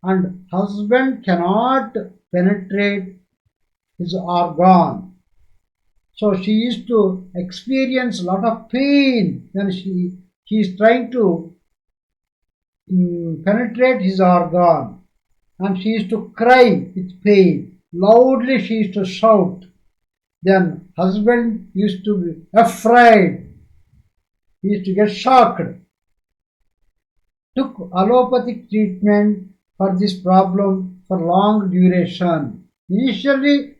and husband cannot penetrate his organ. So she used to experience a lot of pain when he is trying to penetrate his organ, and she used to cry with pain. Loudly she used to shout. Then husband used to be afraid. He used to get shocked. Took allopathic treatment for this problem for long duration. Initially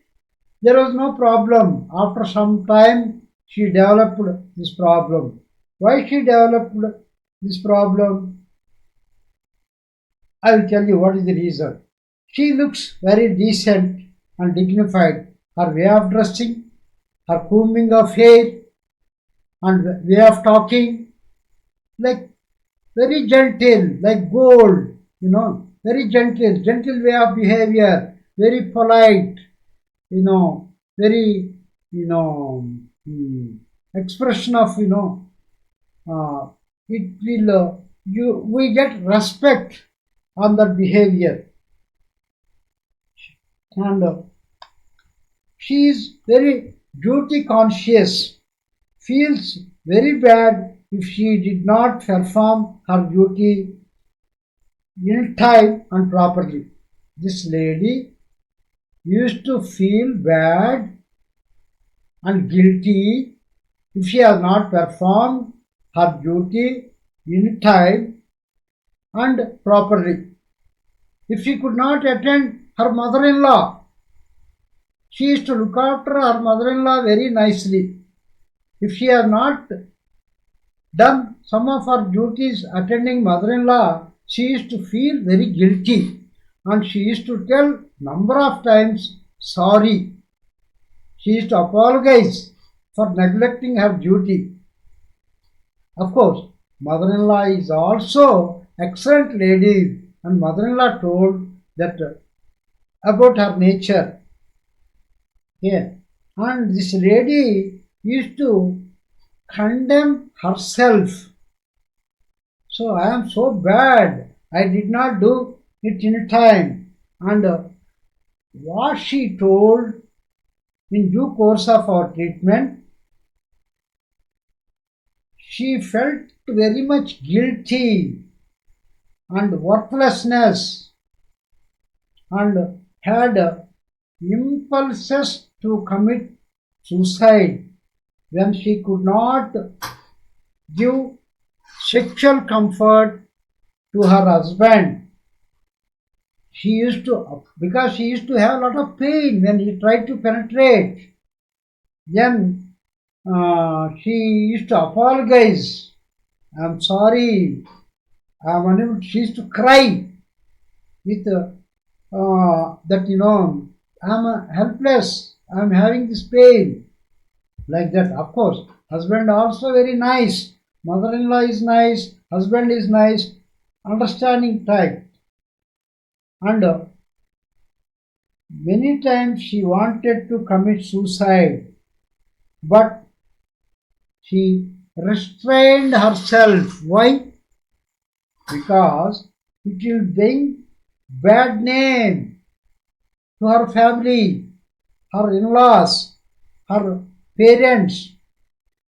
there was no problem. After some time she developed this problem. Why she developed this problem? I will tell you what is the reason. She looks very decent and dignified. Her way of dressing, her combing of hair, and way of talking, like very gentle, like gold, very gentle way of behavior, very polite, very, expression of, it will, we get respect on that behavior. And she is very duty conscious, feels very bad if she did not perform her duty in time and properly. This lady used to feel bad and guilty if she has not performed her duty in time and properly. If she could not attend her mother-in-law, she used to look after her mother-in-law very nicely. If she has not done some of her duties attending mother-in-law, she used to feel very guilty, and she used to tell number of times sorry. She used to apologize for neglecting her duty. Of course, mother-in-law is also excellent lady, and mother-in-law told that about her nature. Yeah. And this lady used to condemn herself. So I am so bad. I did not do it in time. And what she told in due course of our treatment, she felt very much guilty and worthlessness, and had impulses to commit suicide when she could not give sexual comfort to her husband. She used to, because she used to have a lot of pain when he tried to penetrate. Then she used to apologize. I'm sorry. I'm unable. She used to cry with that I'm helpless. I'm having this pain, like that. Of course, husband also very nice. Mother-in-law is nice. Husband is nice. Understanding type. And many times she wanted to commit suicide, but she restrained herself. Why? Because it will bring bad name to her family, her in-laws, her parents.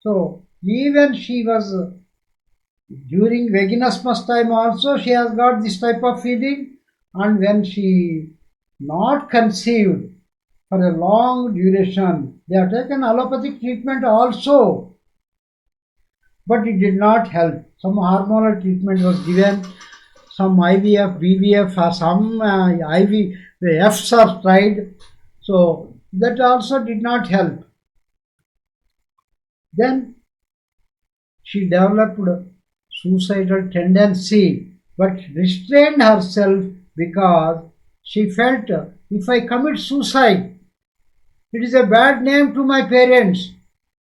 So even she was during vaginismus time also she has got this type of feeling, and when she not conceived for a long duration, they have taken allopathic treatment also, but it did not help. Some hormonal treatment was given, some IVF, BVF, or some IVFs are tried, so that also did not help. Then she developed suicidal tendency, but restrained herself because she felt if I commit suicide, it is a bad name to my parents,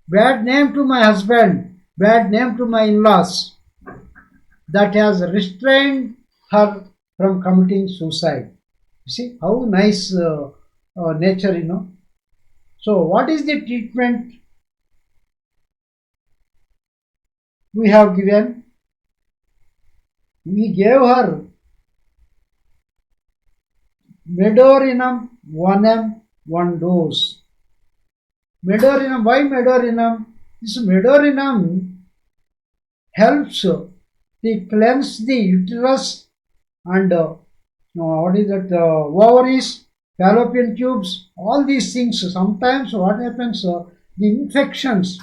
bad name to my husband, bad name to my in-laws. That has restrained her from committing suicide. See how nice nature, So what is the treatment we have given? We gave her medorinum 1 m 1 dose. Medorinum, why medorinum? This medorinum helps to cleanse the uterus and what is that, ovaries, fallopian tubes, all these things. Sometimes what happens, the infections,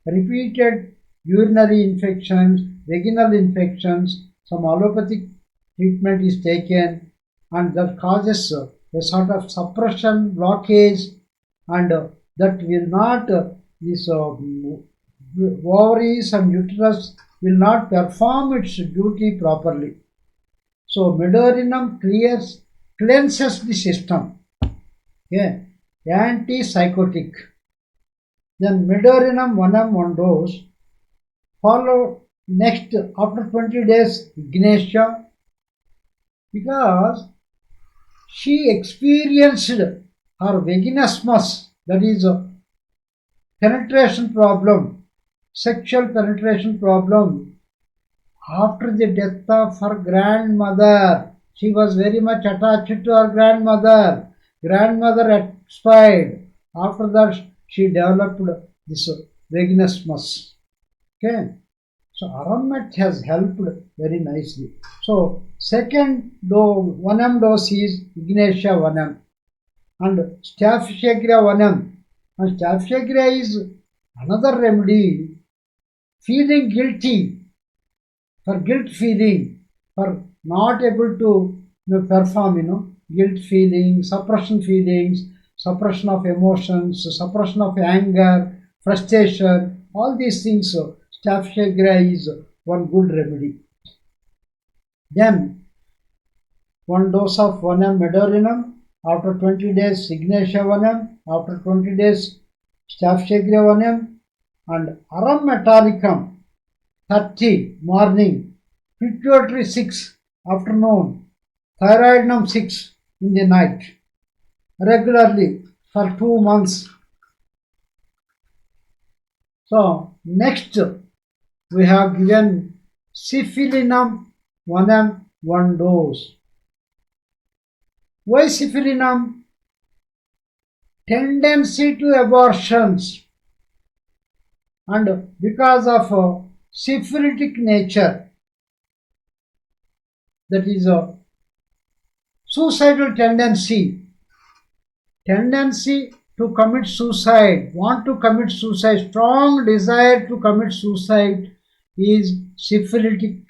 repeated urinary infections, vaginal infections, some allopathic treatment is taken, and that causes a sort of suppression, blockage, and that will not, this ovaries and uterus will not perform its duty properly. So medorinum cleanses the system. Okay. Antipsychotic. Then medorinum 1 m 1 dose. Follow next after 20 days Ignatia, because she experienced her vaginismus, that is a penetration problem, sexual penetration problem, after the death of her grandmother. She was very much attached to her grandmother. Grandmother expired. After that, she developed this vaginismus. Okay. So AILMENT has helped very nicely. So second 1 m dose is Ignatia 1 m and Staphylococci 1 m. And Staphylococci is another remedy. Feeling guilty, for guilt feeling, for not able to perform, guilt feeling, suppression feelings, suppression of emotions, suppression of anger, frustration, all these things. Staphylococci is one good remedy. Then 1 dose of 1 m medorinum, after 20 days Ignatia 1 m, after 20 days Staphylococci 1 m, and Arum metallicum 30 morning, pituitary 6 afternoon, thyroidum 6 in the night, regularly for 2 months. So next we have given syphilinum 1 m 1 dose. Why syphilinum? Tendency to abortions, and because of syphilitic nature, that is a suicidal tendency to commit suicide, want to commit suicide, strong desire to commit suicide is syphilitic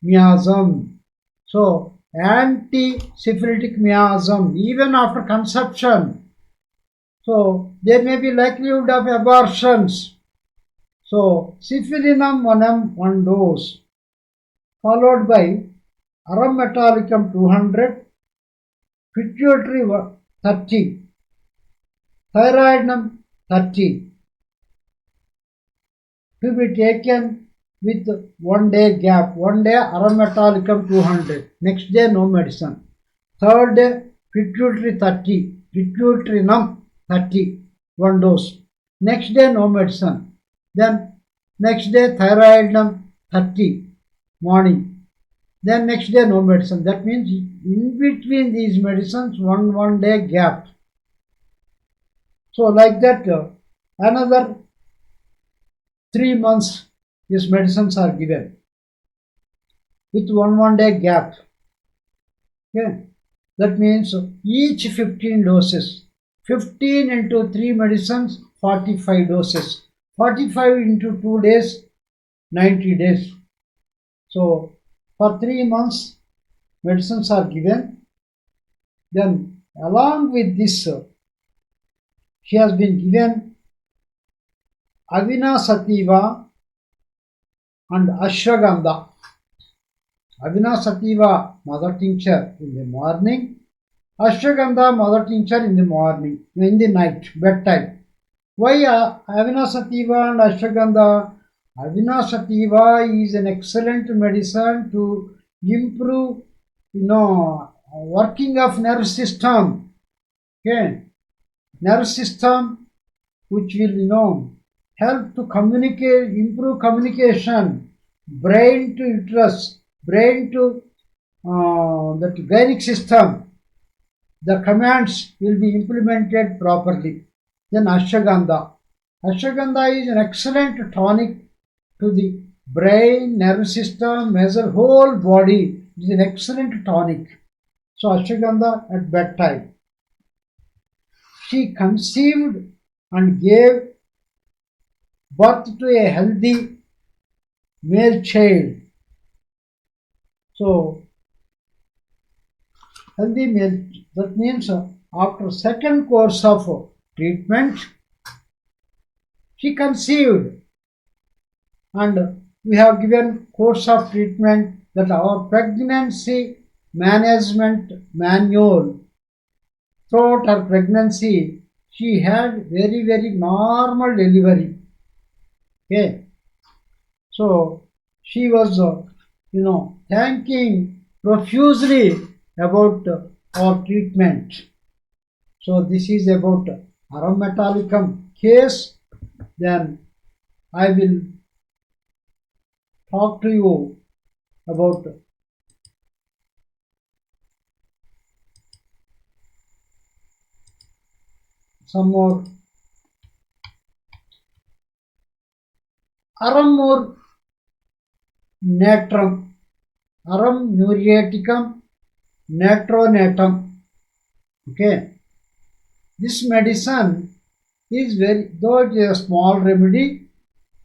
miasm. So anti-syphilitic miasm even after conception. So there may be likelihood of abortions. So syphilinum 1 m 1 dose, followed by Arum metallicum 200, pituitary 30, thyroidum 30, to be taken with 1 day gap. 1 day Arum metallicum 200, next day no medicine. Third day pituitary 30, pituitarinum 30, 1 dose. Next day no medicine. Then next day thyroidum 30, morning. Then next day no medicine. That means in between these medicines 1 day gap. So like that another 3 months these medicines are given with 1 day gap. Okay. That means each 15 doses. 15 into 3 medicines, 45 doses. 45 into 2 days, 90 days. So for 3 months medicines are given. Then along with this she has been given Avina Sativa and Ashwagandha. Avina Sativa mother tincture in the morning, Ashwagandha mother tincture in the morning, in the night, bedtime. Why Avina Sativa and Ashwagandha? Avina Sativa is an excellent medicine to improve, working of nerve system. Okay, nerve system which will help to communicate, improve communication, brain to uterus, brain to the gynec system. The commands will be implemented properly. Then ashwagandha. Ashwagandha is an excellent tonic to the brain, nerve system, as a whole body. It is an excellent tonic. So ashwagandha at bedtime. She conceived and gave birth to a healthy male child. So healthy male, that means after second course of treatment, she conceived, and we have given course of treatment that our pregnancy management manual. Throughout her pregnancy, she had very normal delivery. Okay, so she was thanking profusely about our treatment. So this is about Arum metallicum case. Then I will talk to you about some more Arum natrum, Arum muriaticum natronatum. Okay, this medicine is though it is a small remedy,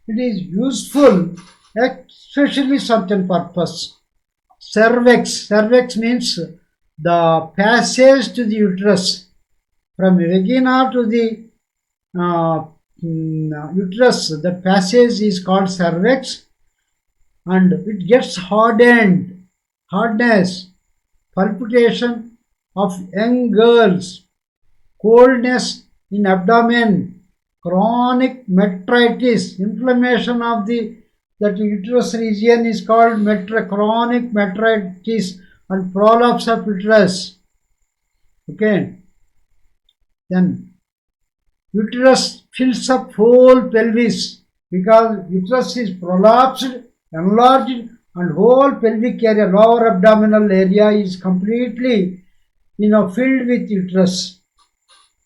it is useful, especially certain purpose. Cervix means the passage to the uterus, from vagina to the uterus. The passage is called cervix, and it gets hardness, palpitation of young girls, coldness in abdomen, chronic metritis, inflammation of that uterus region is called chronic metritis, and prolapse of uterus. Okay, then uterus fills up whole pelvis because uterus is prolapsed, enlarged, and whole pelvic area, lower abdominal area is completely filled with uterus.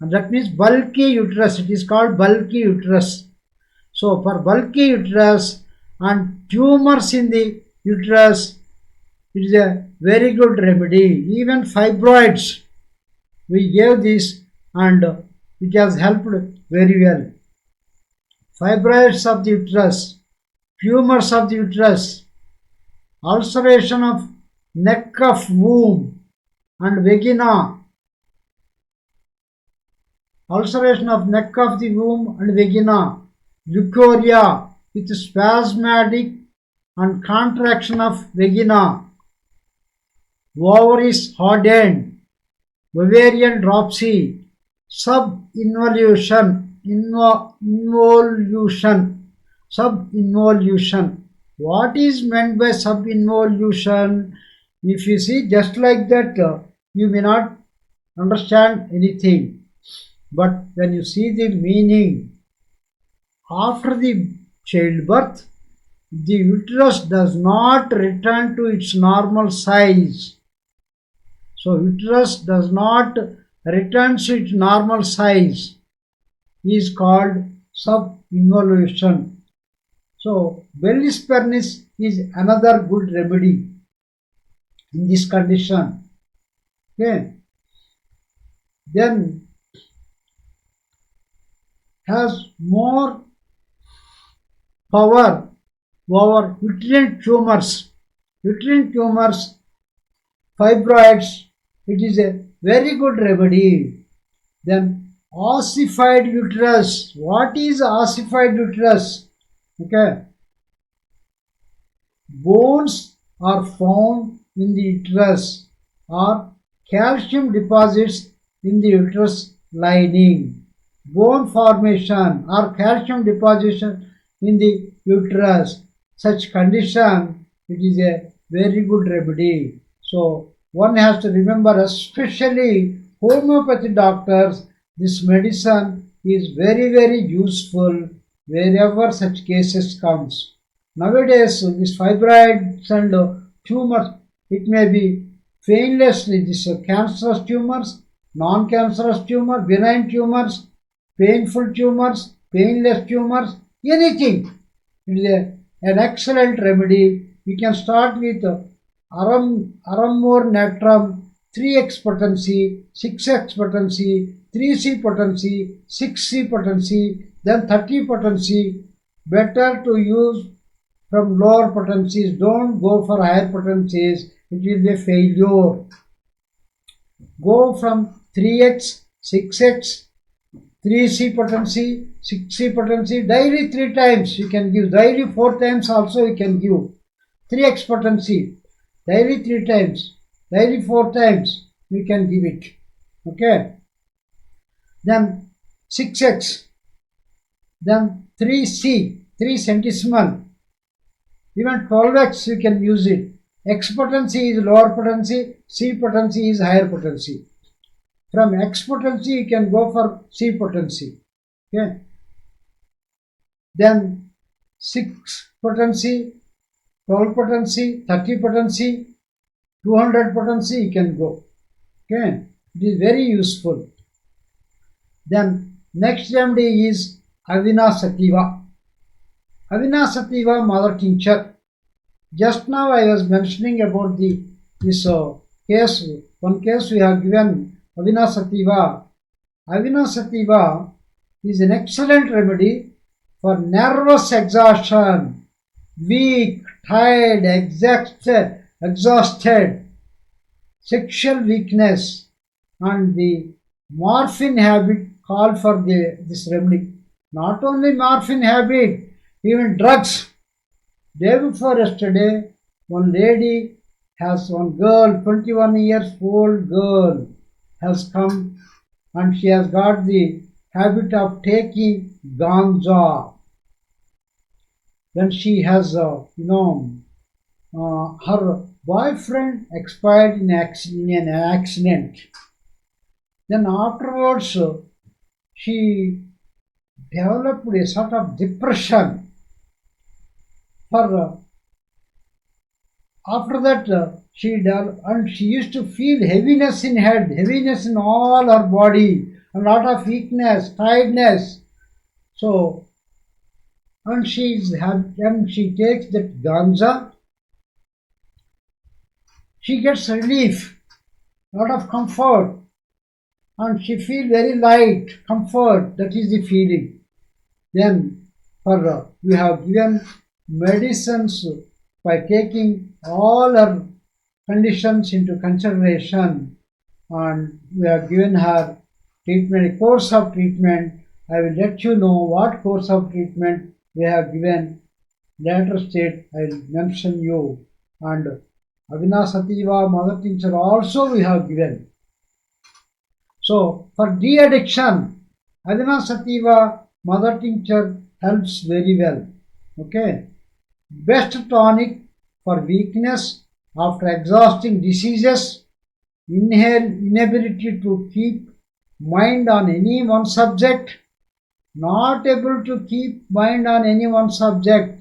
And that means bulky uterus. It is called bulky uterus. So for bulky uterus and tumors in the uterus, it is a very good remedy. Even fibroids, we gave this and it has helped very well. Fibroids of the uterus, tumors of the uterus, ulceration of neck of womb and vagina, ulceration of neck of the womb and vagina, leukorrhea with spasmodic and contraction of vagina, ovaries hardened, ovarian dropsy, subinvolution. What is meant by subinvolution? If you see just like that, you may not understand anything. But when you see the meaning, after the childbirth, the uterus does not return to its normal size. So uterus does not return to its normal size is called subinvolution. So Bellis pernis is another good remedy in this condition. Okay. Then has more power over uterine tumors. Uterine tumors, fibroids, it is a very good remedy. Then ossified uterus. What is ossified uterus? Okay. Bones are found in the uterus or calcium deposits in the uterus lining. Bone formation or calcium deposition in the uterus. Such condition, it is a very good remedy. So one has to remember, especially homeopathy doctors, this medicine is very, very useful wherever such cases comes. Nowadays, these fibroids and tumors, it may be painlessly, this cancerous tumors, non-cancerous tumor, benign tumors, painful tumors, painless tumors, anything. It is an excellent remedy. We can start with Aramor natrum, 3x potency, 6x potency, 3C potency, 6C potency, then 30 potency. Better to use from lower potencies. Don't go for higher potencies. It will be a failure. Go from 3x, 6x, 3C potency, 6C potency, daily 3 times you can give, daily 4 times also you can give. 3x potency, daily 3 times, daily 4 times we can give it. Okay. Then 6x, then 3C, 3 centesimal, even 12x you can use it. X potency is lower potency, C potency is higher potency. From X potency you can go for C potency. Okay. Then 6 potency, 12 potency, 30 potency, 200 potency you can go. Okay. It is very useful. Then next remedy is Avina Sativa. Avina Sativa mother tincture. Just now I was mentioning about this case. One case we have given Avina Sativa. Avina Sativa is an excellent remedy for nervous exhaustion, weak, tired, exhausted, sexual weakness, and the morphine habit call for this remedy. Not only morphine habit, even drugs. Day before yesterday, one lady has one girl, 21 years old girl, has come and she has got the habit of taking ganja. Then she has, her boyfriend expired in an accident. Then afterwards, she developed a sort of depression. After that, she used to feel heaviness in head, heaviness in all her body, a lot of weakness, tiredness. So, and she takes that ganja, she gets relief, lot of comfort, and she feels very light, comfort. That is the feeling. Then, we have given medicines by taking all her conditions into consideration, and we have given her treatment, a course of treatment. I will let you know what course of treatment we have given. Later state I will mention you. And Avina Sativa mother tincture also we have given. So for de-addiction, Avina Sativa mother tincture helps very well. Okay. Best tonic for weakness after exhausting diseases, inability to keep mind on any one subject, not able to keep mind on any one subject.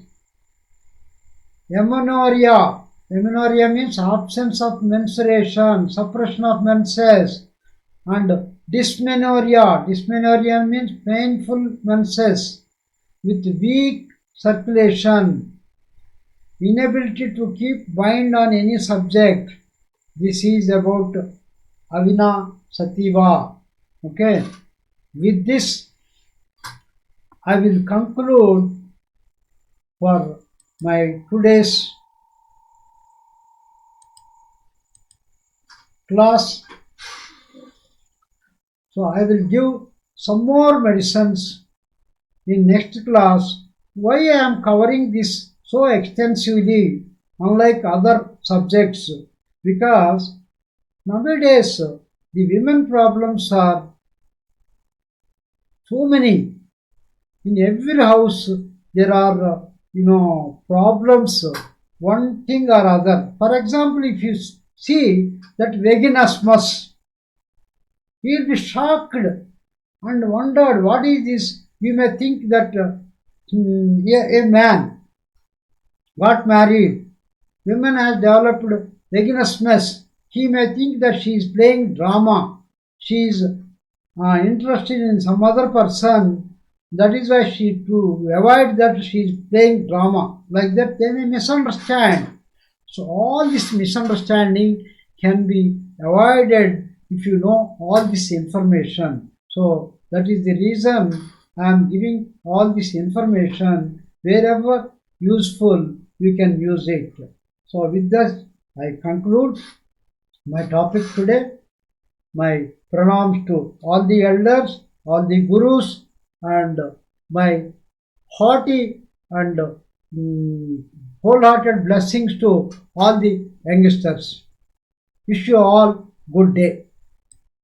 Amenorrhea. Amenorrhea means absence of menstruation, suppression of menses. And dysmenorrhea. Dysmenorrhea means painful menses with weak circulation, inability to keep mind on any subject. This is about Avina Sativa. Okay. With this, I will conclude for my today's class. So I will give some more medicines in next class. Why I am covering this so extensively, unlike other subjects? Because nowadays the women problems are so many. In every house there are problems, one thing or other. For example, if you see that vaginismus. He will be shocked and wondered, what is this? You may think that a man got married, woman has developed vaginismus. He may think that she is playing drama. She is interested in some other person. That is why to avoid that she is playing drama. Like that, they may misunderstand. So all this misunderstanding can be avoided if you know all this information. So that is the reason I am giving all this information. Wherever useful, we can use it. So with this, I conclude my topic today. My pranams to all the elders, all the gurus, and my hearty and wholehearted blessings to all the youngsters. Wish you all good day.